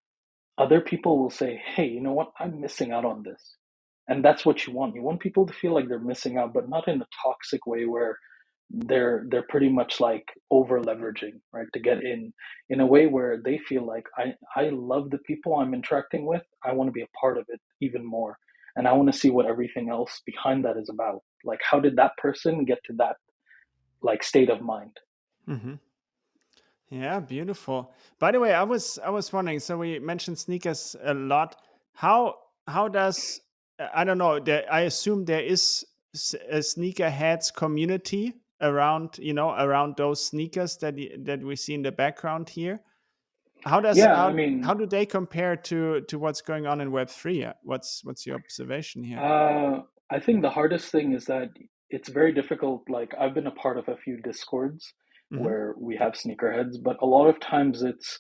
other people will say, hey, you know what? I'm missing out on this. And that's what you want. You want people to feel like they're missing out, but not in a toxic way where they're pretty much like over leveraging, right, to get in a way where they feel like, I love the people I'm interacting with. I want to be a part of it even more. And I want to see what everything else behind that is about. Like, how did that person get to that, like, state of mind? Mm-hmm. Yeah, beautiful. By the way, I was wondering. So we mentioned sneakers a lot. How does I don't know. I assume there is a sneakerheads community around around those sneakers that we see in the background here. How does Yeah, I how mean, do they compare to what's going on in Web3? What's your observation here? Uh, I think the hardest thing is that it's very difficult. Like, I've been a part of a few discords Hmm. where we have sneakerheads, but a lot of times it's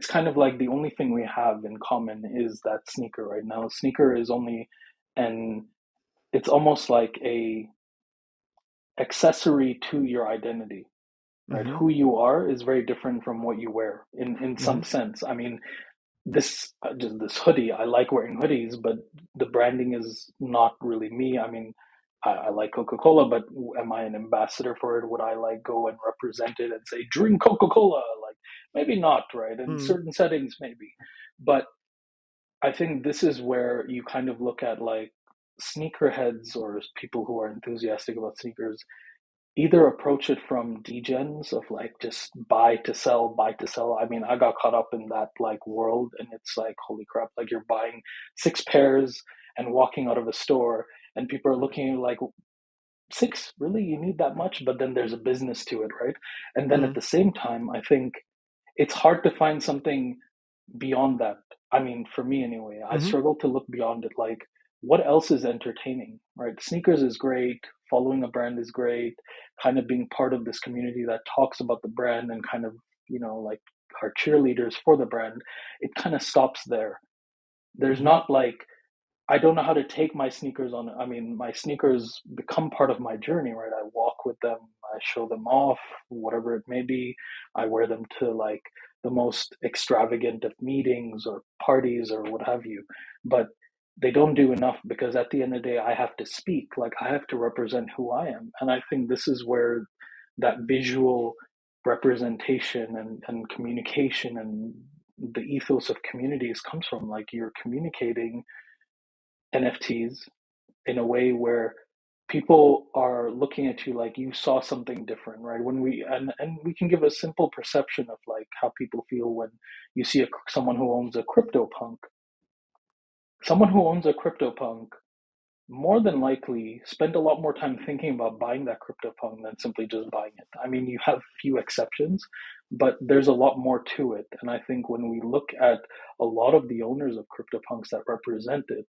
kind of like the only thing we have in common is that sneaker right now. Sneaker is only an it's almost like a accessory to your identity, right? Hmm. Who you are is very different from what you wear in Hmm. some sense. I mean, this just this hoodie, I like wearing hoodies, but the branding is not really me. I mean, I like Coca-Cola, but am I an ambassador for it? Would I like go and represent it and say drink Coca-Cola? Like, maybe not, right? In Hmm. certain settings maybe, but I think this is where you kind of look at like sneakerheads or people who are enthusiastic about sneakers either approach it from degens of like just buy to sell, buy to sell. I mean, I got caught up in that like world, and it's like, holy crap, like you're buying six pairs and walking out of a store, and people are looking at you like, six? Really? You need that much? But then there's a business to it, right? And then at Hmm. the same time, I think it's hard to find something beyond that. I mean, for me anyway, I Hmm. struggle to look beyond it. Like, what else is entertaining, right? Sneakers is great. Following a brand is great. Kind of being part of this community that talks about the brand and kind of, like our cheerleaders for the brand, it kind of stops there. There's Hmm. not like I don't know how to take my sneakers on. I mean, my sneakers become part of my journey, right? I walk with them, I show them off, whatever it may be. I wear them to like the most extravagant of meetings or parties or what have you. But they don't do enough because at the end of the day, I have to speak, like I have to represent who I am. And I think this is where that visual representation and communication and the ethos of communities comes from. Like you're communicating NFTs in a way where people are looking at you like you saw something different, right? When and we can give a simple perception of like how people feel when you see someone who owns a crypto punk. Someone who owns a crypto punk more than likely spend a lot more time thinking about buying that crypto punk than simply just buying it. I mean, you have few exceptions, but there's a lot more to it. And I think when we look at a lot of the owners of crypto punks that represent it,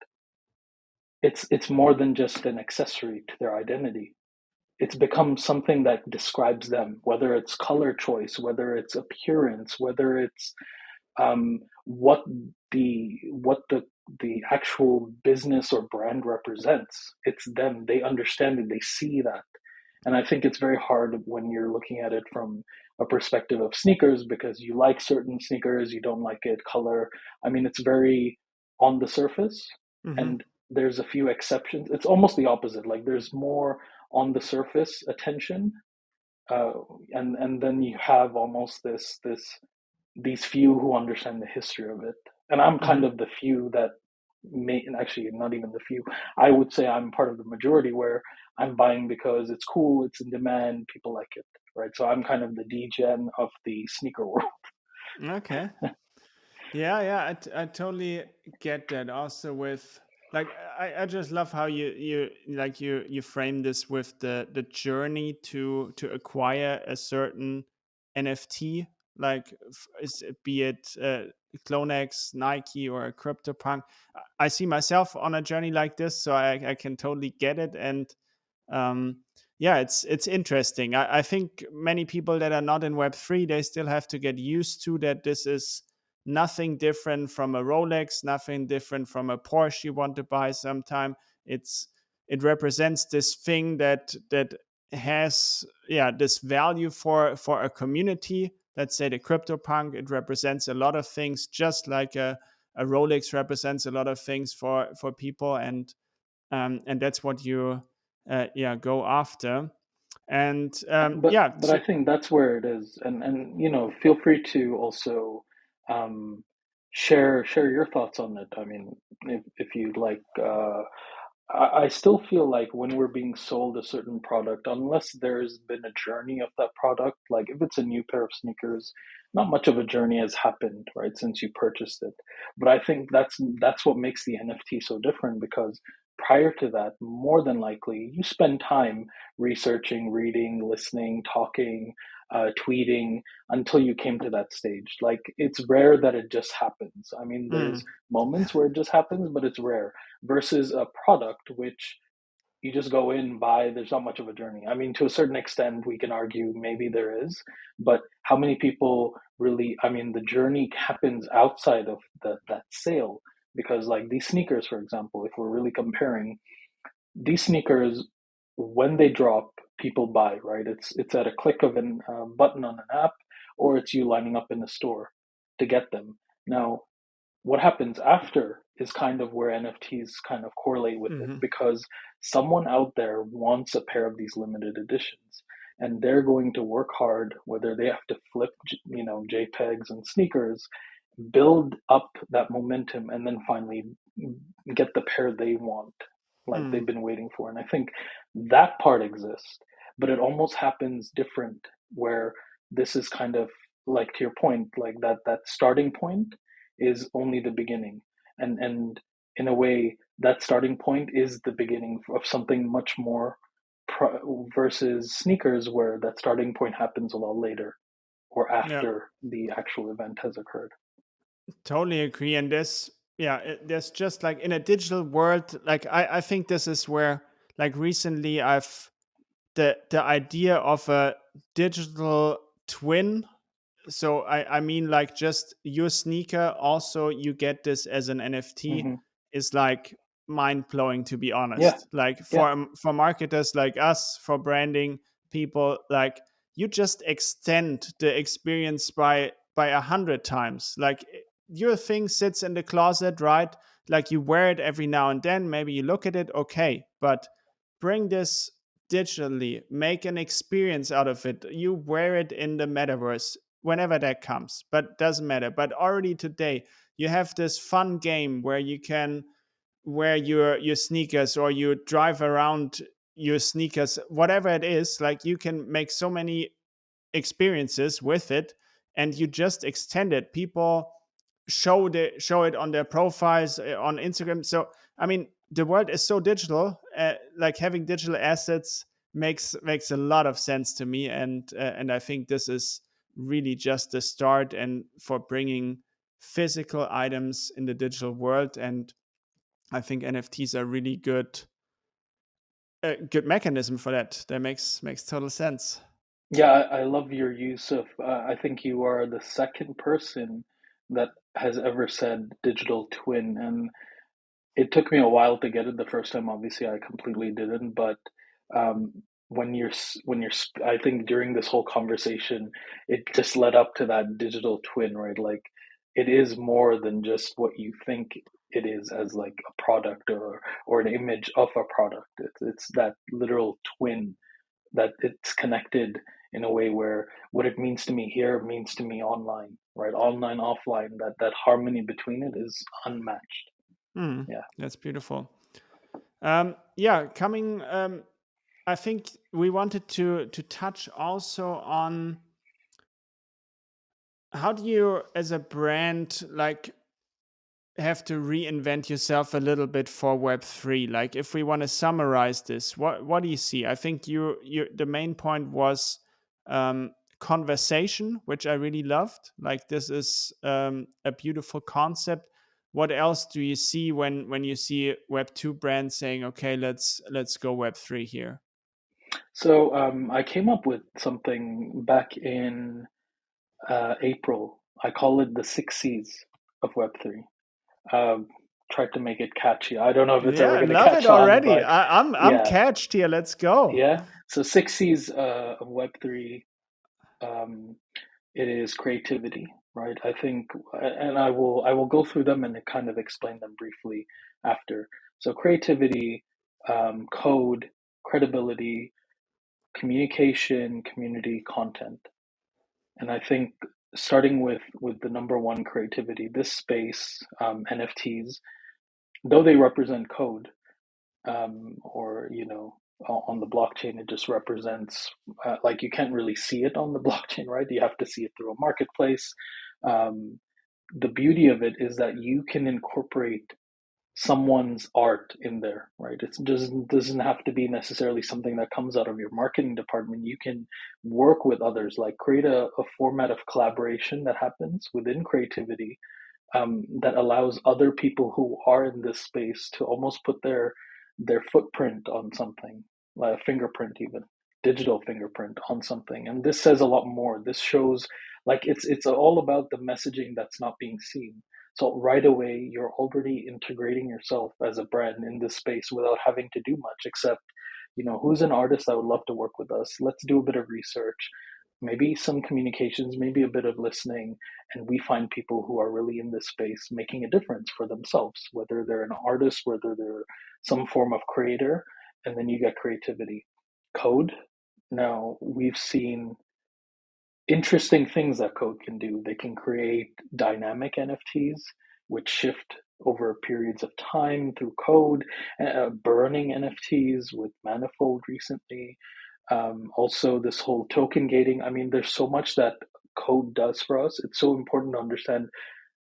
it's more than just an accessory to their identity. It's become something that describes them, whether it's color choice, whether it's appearance, whether it's what the actual business or brand represents. It's them. They understand it. They see that, and I think it's very hard when you're looking at it from a perspective of sneakers because you like certain sneakers, you don't like it. Color. I mean, it's very on the surface, Hmm. and there's a few exceptions. It's almost the opposite. Like there's more on the surface attention, uh, and then you have almost this these few who understand the history of it. And I'm kind Hmm. of the few that may, and actually not even the few. I would say I'm part of the majority where I'm buying because it's cool, it's in demand, people like it, right? So I'm kind of the degen of the sneaker world. Okay. Yeah, yeah, I totally get that. Also, with like, I just love how you frame this with the journey to acquire a certain NFT, like be it Clonex, Nike, or a CryptoPunk. I see myself on a journey like this, so I can totally get it. And um, yeah, it's interesting. I think many people that are not in Web3, they still have to get used to that. This is nothing different from a Rolex, nothing different from a Porsche you want to buy sometime. It's it represents this thing that has this value for a community. Let's say the CryptoPunk, it represents a lot of things, just like a Rolex represents a lot of things for people, and that's what you go after. And But I think that's where it is, and feel free to also um, share your thoughts on it. I mean, if you'd like. I still feel like when we're being sold a certain product, unless there's been a journey of that product, like if it's a new pair of sneakers, not much of a journey has happened, right, since you purchased it. But I think that's what makes the NFT so different because prior to that, more than likely, you spend time researching, reading, listening, talking, tweeting until you came to that stage. Like it's rare that it just happens. I mean, Mm, there's moments where it just happens, but it's rare versus a product which you just go in, buy, there's not much of a journey. I mean, to a certain extent, we can argue maybe there is, but how many people really, I mean, the journey happens outside of that sale. Because, like these sneakers, for example, if we're really comparing, these sneakers, when they drop, people buy, right? It's at a click of a button on an app, or it's you lining up in the store to get them. Now, what happens after is kind of where NFTs kind of correlate with it hmm because someone out there wants a pair of these limited editions and they're going to work hard whether they have to flip JPEGs and sneakers, build up that momentum and then finally get the pair they want, like mm, they've been waiting for. And I think that part exists, but it almost happens different where this is kind of like to your point, like that starting point is only the beginning. And in a way, that starting point is the beginning of something much more versus sneakers, where that starting point happens a lot later or yeah, after the actual event has occurred. totally agree. And there's just like in a digital world, like I think this is where like recently I've the idea of a digital twin. So I mean like just your sneaker also you get this as an NFT Hmm. is like mind blowing, to be Yeah, honest. Like yeah. for marketers like us, for branding people, like you just extend the experience by 100 times. Like your thing sits in the closet, right? Like you wear it every now and then, maybe you look at it, okay, but bring this digitally, make an experience out of it. You wear it in the metaverse whenever that comes, but doesn't matter. But already today, you have this fun game where you can wear your sneakers or you drive around your sneakers, whatever it is. Like you can make so many experiences with it, and you just extend it. People show it on their profiles on Instagram. So I mean, the world is so digital. Like having digital assets makes a lot of sense to me, and I think this is really just the start and for bringing physical items in the digital world. And I think NFTs are really good, a good mechanism for that. That makes total sense. Yeah, I love your use of, I think you are the second person that has ever said digital twin. And it took me a while to get it the first time. Obviously, I completely didn't. But I think during this whole conversation, it just led up to that digital twin, right? Like it is more than just what you think it is as like a product or an image of a product. It's that literal twin that it's connected in a way where what it means to me here means to me online, right? Online, offline. That harmony between it is unmatched. Hmm, Yeah. that's beautiful. Yeah, coming. I think we wanted to touch also on how do you, as a brand, like have to reinvent yourself a little bit for Web3. Like, if we want to summarize this, what do you see? I think you the main point was um, conversation, which I really loved. Like, this is a beautiful concept. What else do you see when you see Web2 brands saying, "Okay, let's go Web3 here"? So I came up with something back in April. I call it the 6 C's of Web3. Um, Tried to make it catchy. I don't know if it's Yeah, ever I going to love it catch on, already. but I'm yeah, catched here. Let's go. yeah. So 6 C's of Web3. Um, it is creativity, right? I think, and I will go through them and kind of explain them briefly after. So creativity, code, credibility, communication, community, content. And I think starting with the number one, creativity, this space, NFTs, though they represent code, or on the blockchain it just represents, like, you can't really see it on the blockchain, right? You have to see it through a marketplace. um, the beauty of it is that you can incorporate someone's art in there, right? It doesn't have to be necessarily something that comes out of your marketing department. You can work with others, like create a format of collaboration that happens within creativity, that allows other people who are in this space to almost put their footprint on something, like a fingerprint, even digital fingerprint on something. And this says a lot more. This shows, like, it's all about the messaging that's not being seen. So right away, you're already integrating yourself as a brand in this space without having to do much, except, who's an artist that would love to work with us? Let's do a bit of research, maybe some communications, maybe a bit of listening, and we find people who are really in this space making a difference for themselves, whether they're an artist, whether they're some form of creator, and then you get creativity. Code. Now, we've seen interesting things that code can do. They can create dynamic NFTs, which shift over periods of time through code, burning NFTs with Manifold recently. Also, this whole token gating. I mean, there's so much that code does for us. It's so important to understand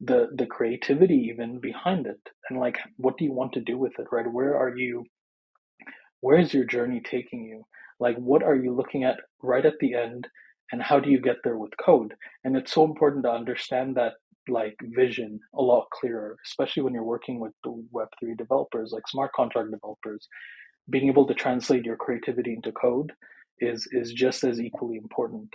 the creativity even behind it, and, like, what do you want to do with it, right? Where is your journey taking you? Like, what are you looking at right at the end, and how do you get there with code? And it's so important to understand that, like, vision a lot clearer, especially when you're working with the Web3 developers, like smart contract developers. Being able to translate your creativity into code is just as equally important.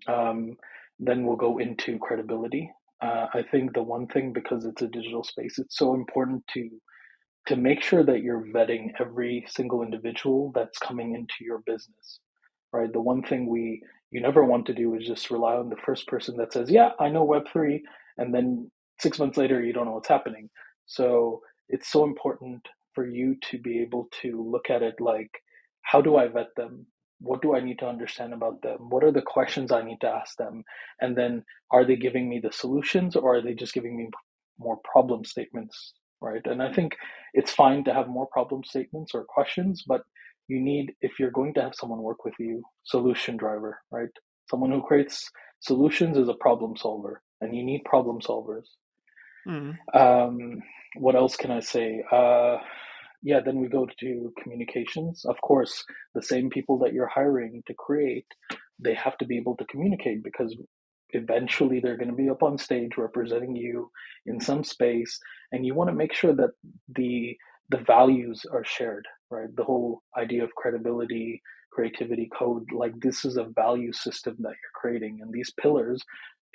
Um, then we'll go into credibility. I think the one thing, because it's a digital space, it's so important to make sure that you're vetting every single individual that's coming into your business, right? The one thing you never want to do is just rely on the first person that says, "Yeah, I know Web3," and then 6 months later you don't know what's happening. So it's so important for you to be able to look at it like, how do I vet them? What do I need to understand about them? What are the questions I need to ask them? And then, are they giving me the solutions, or are they just giving me more problem statements, right? And I think it's fine to have more problem statements or questions, but you need, if you're going to have someone work with you, solution driver, right? Someone who creates solutions is a problem solver, and you need problem solvers. Mm. Um, what else can I say? Yeah, then we go to communications. Of course, the same people that you're hiring to create, they have to be able to communicate, because eventually they're going to be up on stage representing you in some space, and you want to make sure that the the values are shared, right? The whole idea of credibility, creativity, code, like, this is a value system that you're creating, and these pillars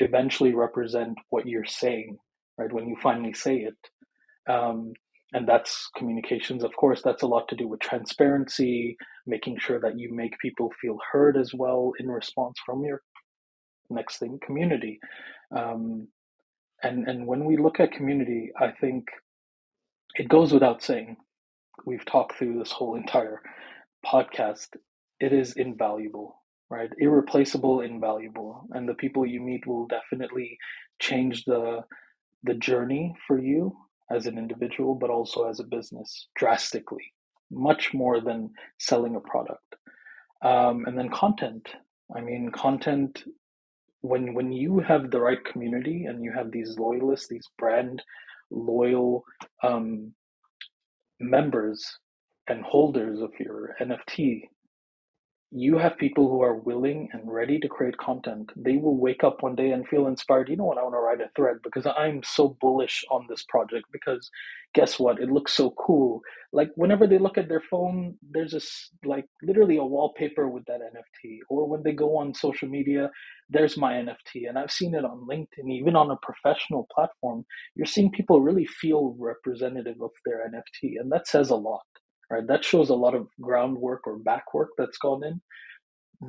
eventually represent what you're saying, right? When you finally say it. Um, and that's communications. Of course, that's a lot to do with transparency, making sure that you make people feel heard as well in response from your next thing, community. Um, and when we look at community, I think it goes without saying, we've talked through this whole entire podcast, it is invaluable, right? Irreplaceable, invaluable. And the people you meet will definitely change the journey for you as an individual, but also as a business, drastically, much more than selling a product. And then content. I mean, content. When you have the right community and you have these loyalists, these brand loyal um, members and holders of your NFT, you have people who are willing and ready to create content. They will wake up one day and feel inspired. You know what? I want to write a thread because I'm so bullish on this project. Because guess what? It looks so cool. Like, whenever they look at their phone, there's this, like, literally a wallpaper with that NFT. Or when they go on social media, there's my NFT. And I've seen it on LinkedIn, even on a professional platform. You're seeing people really feel representative of their NFT. And that says a lot, right? That shows a lot of groundwork or backwork that's gone in,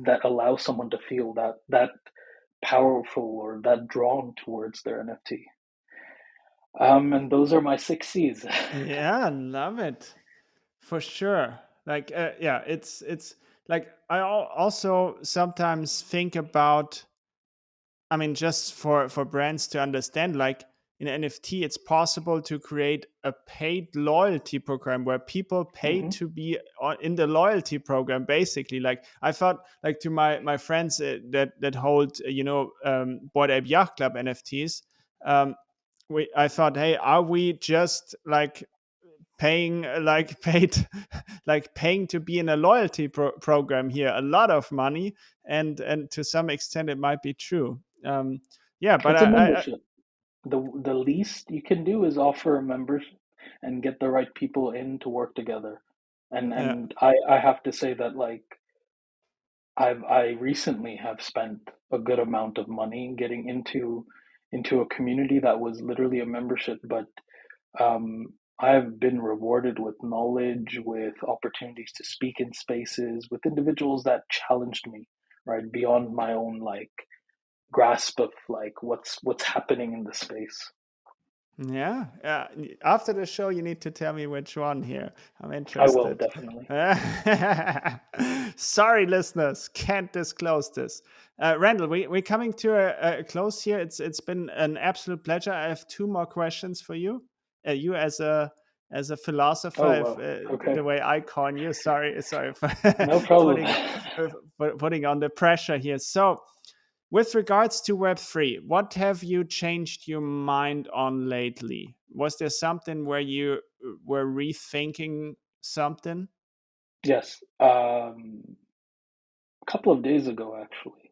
that allows someone to feel that powerful or that drawn towards their NFT. And those are my 6 C's. Yeah, love it. For sure. Like, yeah, it's like also sometimes think about, I mean, just for brands to understand, like, in NFT, it's possible to create a paid loyalty program where people pay Hmm. to be in the loyalty program. Basically, like I thought, like to my friends that hold Bored Ape Yacht Club NFTs. Um, I thought, hey, are we just like paying paid like paying to be in a loyalty program here, a lot of money, and to some extent it might be true. Yeah, but It's a membership. The least you can do is offer a membership and get the right people in to work together. And yeah. I have to say that like I recently have spent a good amount of money getting into a community that was literally a membership, but I have been rewarded with knowledge, with opportunities to speak in spaces, with individuals that challenged me, right, beyond my own like grasp of like what's happening in the space. Yeah, after the show, you need to tell me which one here. I'm I will interested. definitely. Sorry, listeners, can't disclose this. Randall, we're coming to a close here. It's been an absolute pleasure. I have two more questions for you. You as a philosopher, Oh if wow. Okay. the way I coin you. Sorry for No problem. putting putting on the pressure here. So with regards to Web3, what have you changed your mind on lately? Was there something where you were rethinking something? Yes. A couple of days ago, actually,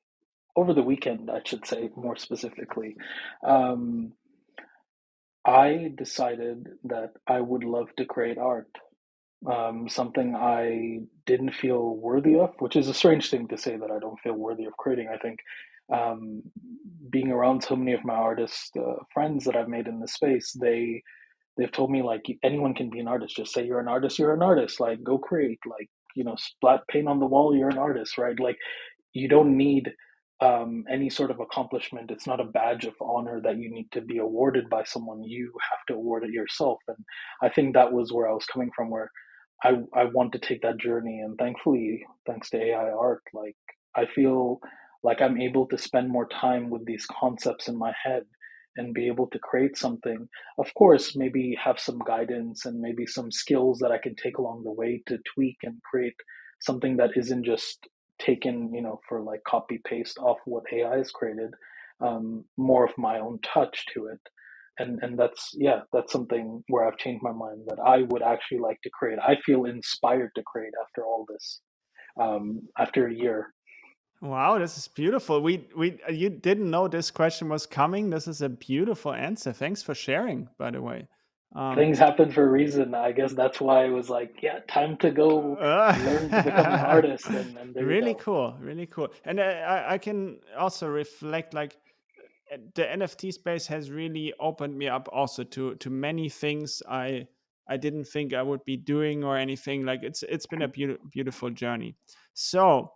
over the weekend, I should say more specifically, um, I decided that I would love to create art. Something I didn't feel worthy of, which is a strange thing to say that I don't feel worthy of creating. I think um, being around so many of my artist friends that I've made in this space, they've told me like anyone can be an artist. Just say you're an artist, you're an artist. Like go create. Like splat paint on the wall, you're an artist, right? Like you don't need any sort of accomplishment. It's not a badge of honor that you need to be awarded by someone. You have to award it yourself. And I think that was where I was coming from, where I want to take that journey. And thankfully, thanks to AI art, like I feel like I'm able to spend more time with these concepts in my head and be able to create something. Of course, maybe have some guidance and maybe some skills that I can take along the way to tweak and create something that isn't just taken, for like copy paste off what AI has created, more of my own touch to it. And that's, yeah, that's something where I've changed my mind that I would actually like to create. I feel inspired to create after all this, after a year. Wow, this is beautiful. We you didn't know this question was coming. This is a beautiful answer. Thanks for sharing, by the way. Um, Things happen for a reason. I guess that's why it was like, yeah, time to go learn to become an artist. And there you really go. cool, really cool. And I can also reflect like the NFT space has really opened me up also to many things I didn't think I would be doing or anything. Like it's been a beautiful journey. So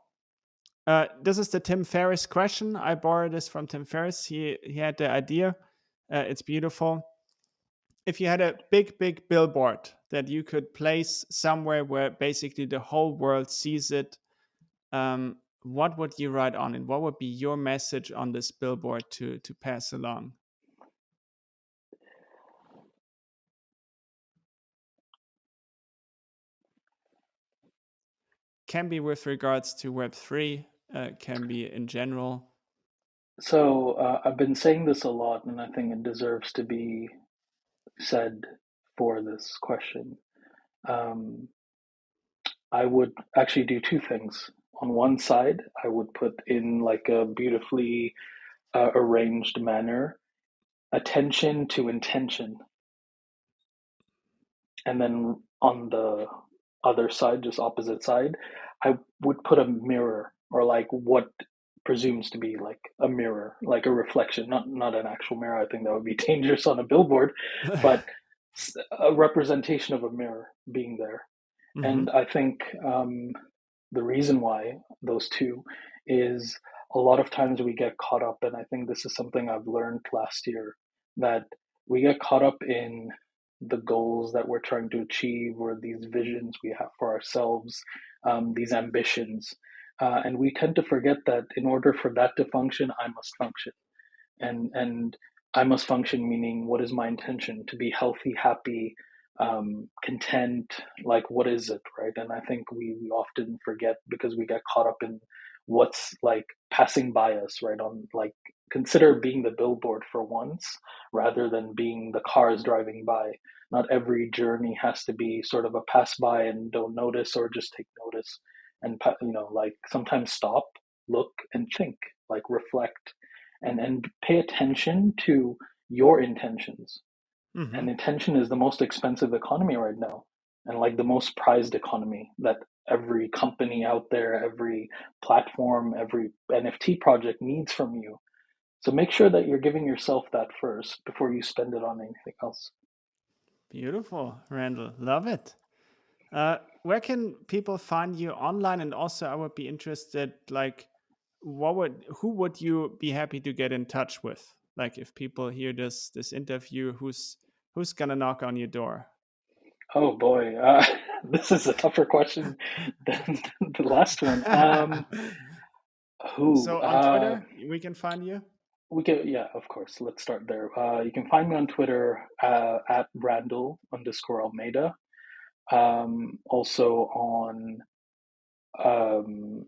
this is the Tim Ferriss question. I borrowed this from Tim Ferriss. He had the idea. It's beautiful. If you had a big billboard that you could place somewhere where basically the whole world sees it, what would you write on it? What would be your message on this billboard to pass along? Can be with regards to Web3, can be in general. So I've been saying this a lot, and I think it deserves to be said for this question. Um, I would actually do two things. On one side, I would put in like a beautifully arranged manner, attention to intention. And then on the other side, just opposite side, I would put a mirror or like what presumes to be like a mirror, like a reflection, not an actual mirror. I think that would be dangerous on a billboard, but a representation of a mirror being there. Hmm. And I think the reason why those two is a lot of times we get caught up, and I think this is something I've learned last year, that we get caught up in the goals that we're trying to achieve or these visions we have for ourselves, these ambitions. And we tend to forget that in order for that to function, I must function. And I must function, meaning what is my intention? To be healthy, happy, content, like what is it, right? And I think we often forget because we get caught up in what's like passing by us, right? On like consider being the billboard for once rather than being the cars driving by. Not every journey has to be sort of a pass by and don't notice or just take notice. And like sometimes stop, look, and think, like reflect, and pay attention to your intentions. Hmm. And intention is the most expensive economy right now, and like the most prized economy that every company out there, every platform, every NFT project needs from you. So make sure that you're giving yourself that first before you spend it on anything else. Beautiful, Randall. Love it. Where can people find you online? And also, I would be interested, like, who would you be happy to get in touch with? Like, if people hear this interview, who's gonna knock on your door? Oh boy, this is a tougher question than the last one. Who? So on Twitter, we can find you. We can, yeah, of course. Let's start there. You can find me on Twitter at Randall underscore Almeida. Also on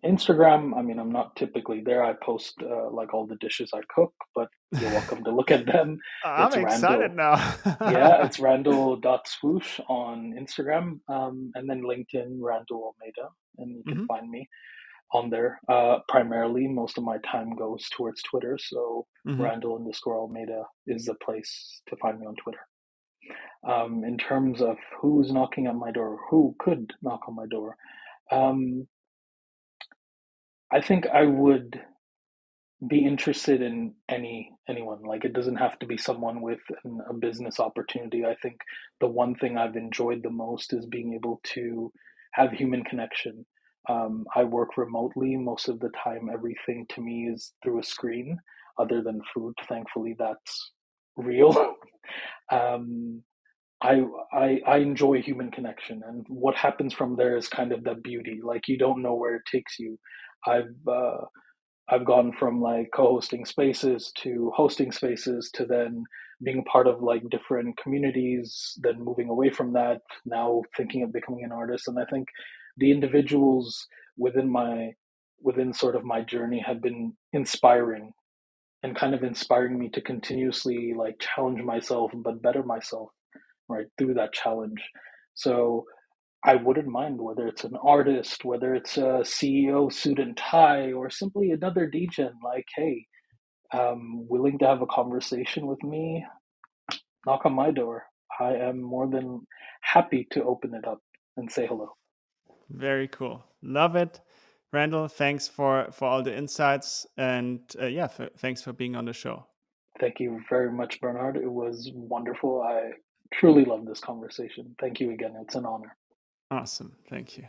Instagram. I mean, I'm not typically there. I post like all the dishes I cook, but you're welcome to look at them. I'm It's excited Randall. now. Yeah, it's Randall.swoosh on Instagram, and then LinkedIn, Randall Almeida, and you can Hmm. find me on there. Primarily, most of my time goes towards Twitter, so Hmm. Randall underscore Almeida is the place to find me on Twitter. In terms of who's knocking at my door, who could knock on my door, um, I think I would be interested in anyone. Like it doesn't have to be someone with a business opportunity. I think the one thing I've enjoyed the most is being able to have human connection. I work remotely most of the time. Everything to me is through a screen, other than food. Thankfully, that's real. um, I enjoy human connection, and what happens from there is kind of the beauty. Like you don't know where it takes you. I've uh, I've gone from like co-hosting spaces to hosting spaces to then being part of like different communities, then moving away from that, now thinking of becoming an artist. And I think the individuals within my within sort of my journey have been inspiring and kind of inspiring me to continuously like challenge myself but better myself right through that challenge. So I wouldn't mind whether it's an artist, whether it's a CEO suit and tie, or simply another DJ. Like, hey, willing to have a conversation with me, knock on my door. I am more than happy to open it up and say hello. Very cool. Love it. Randall, thanks for all the insights, and yeah, thanks for being on the show. Thank you very much, Bernhard. It was wonderful. I truly love this conversation. Thank you again. It's an honor. Awesome. Thank you.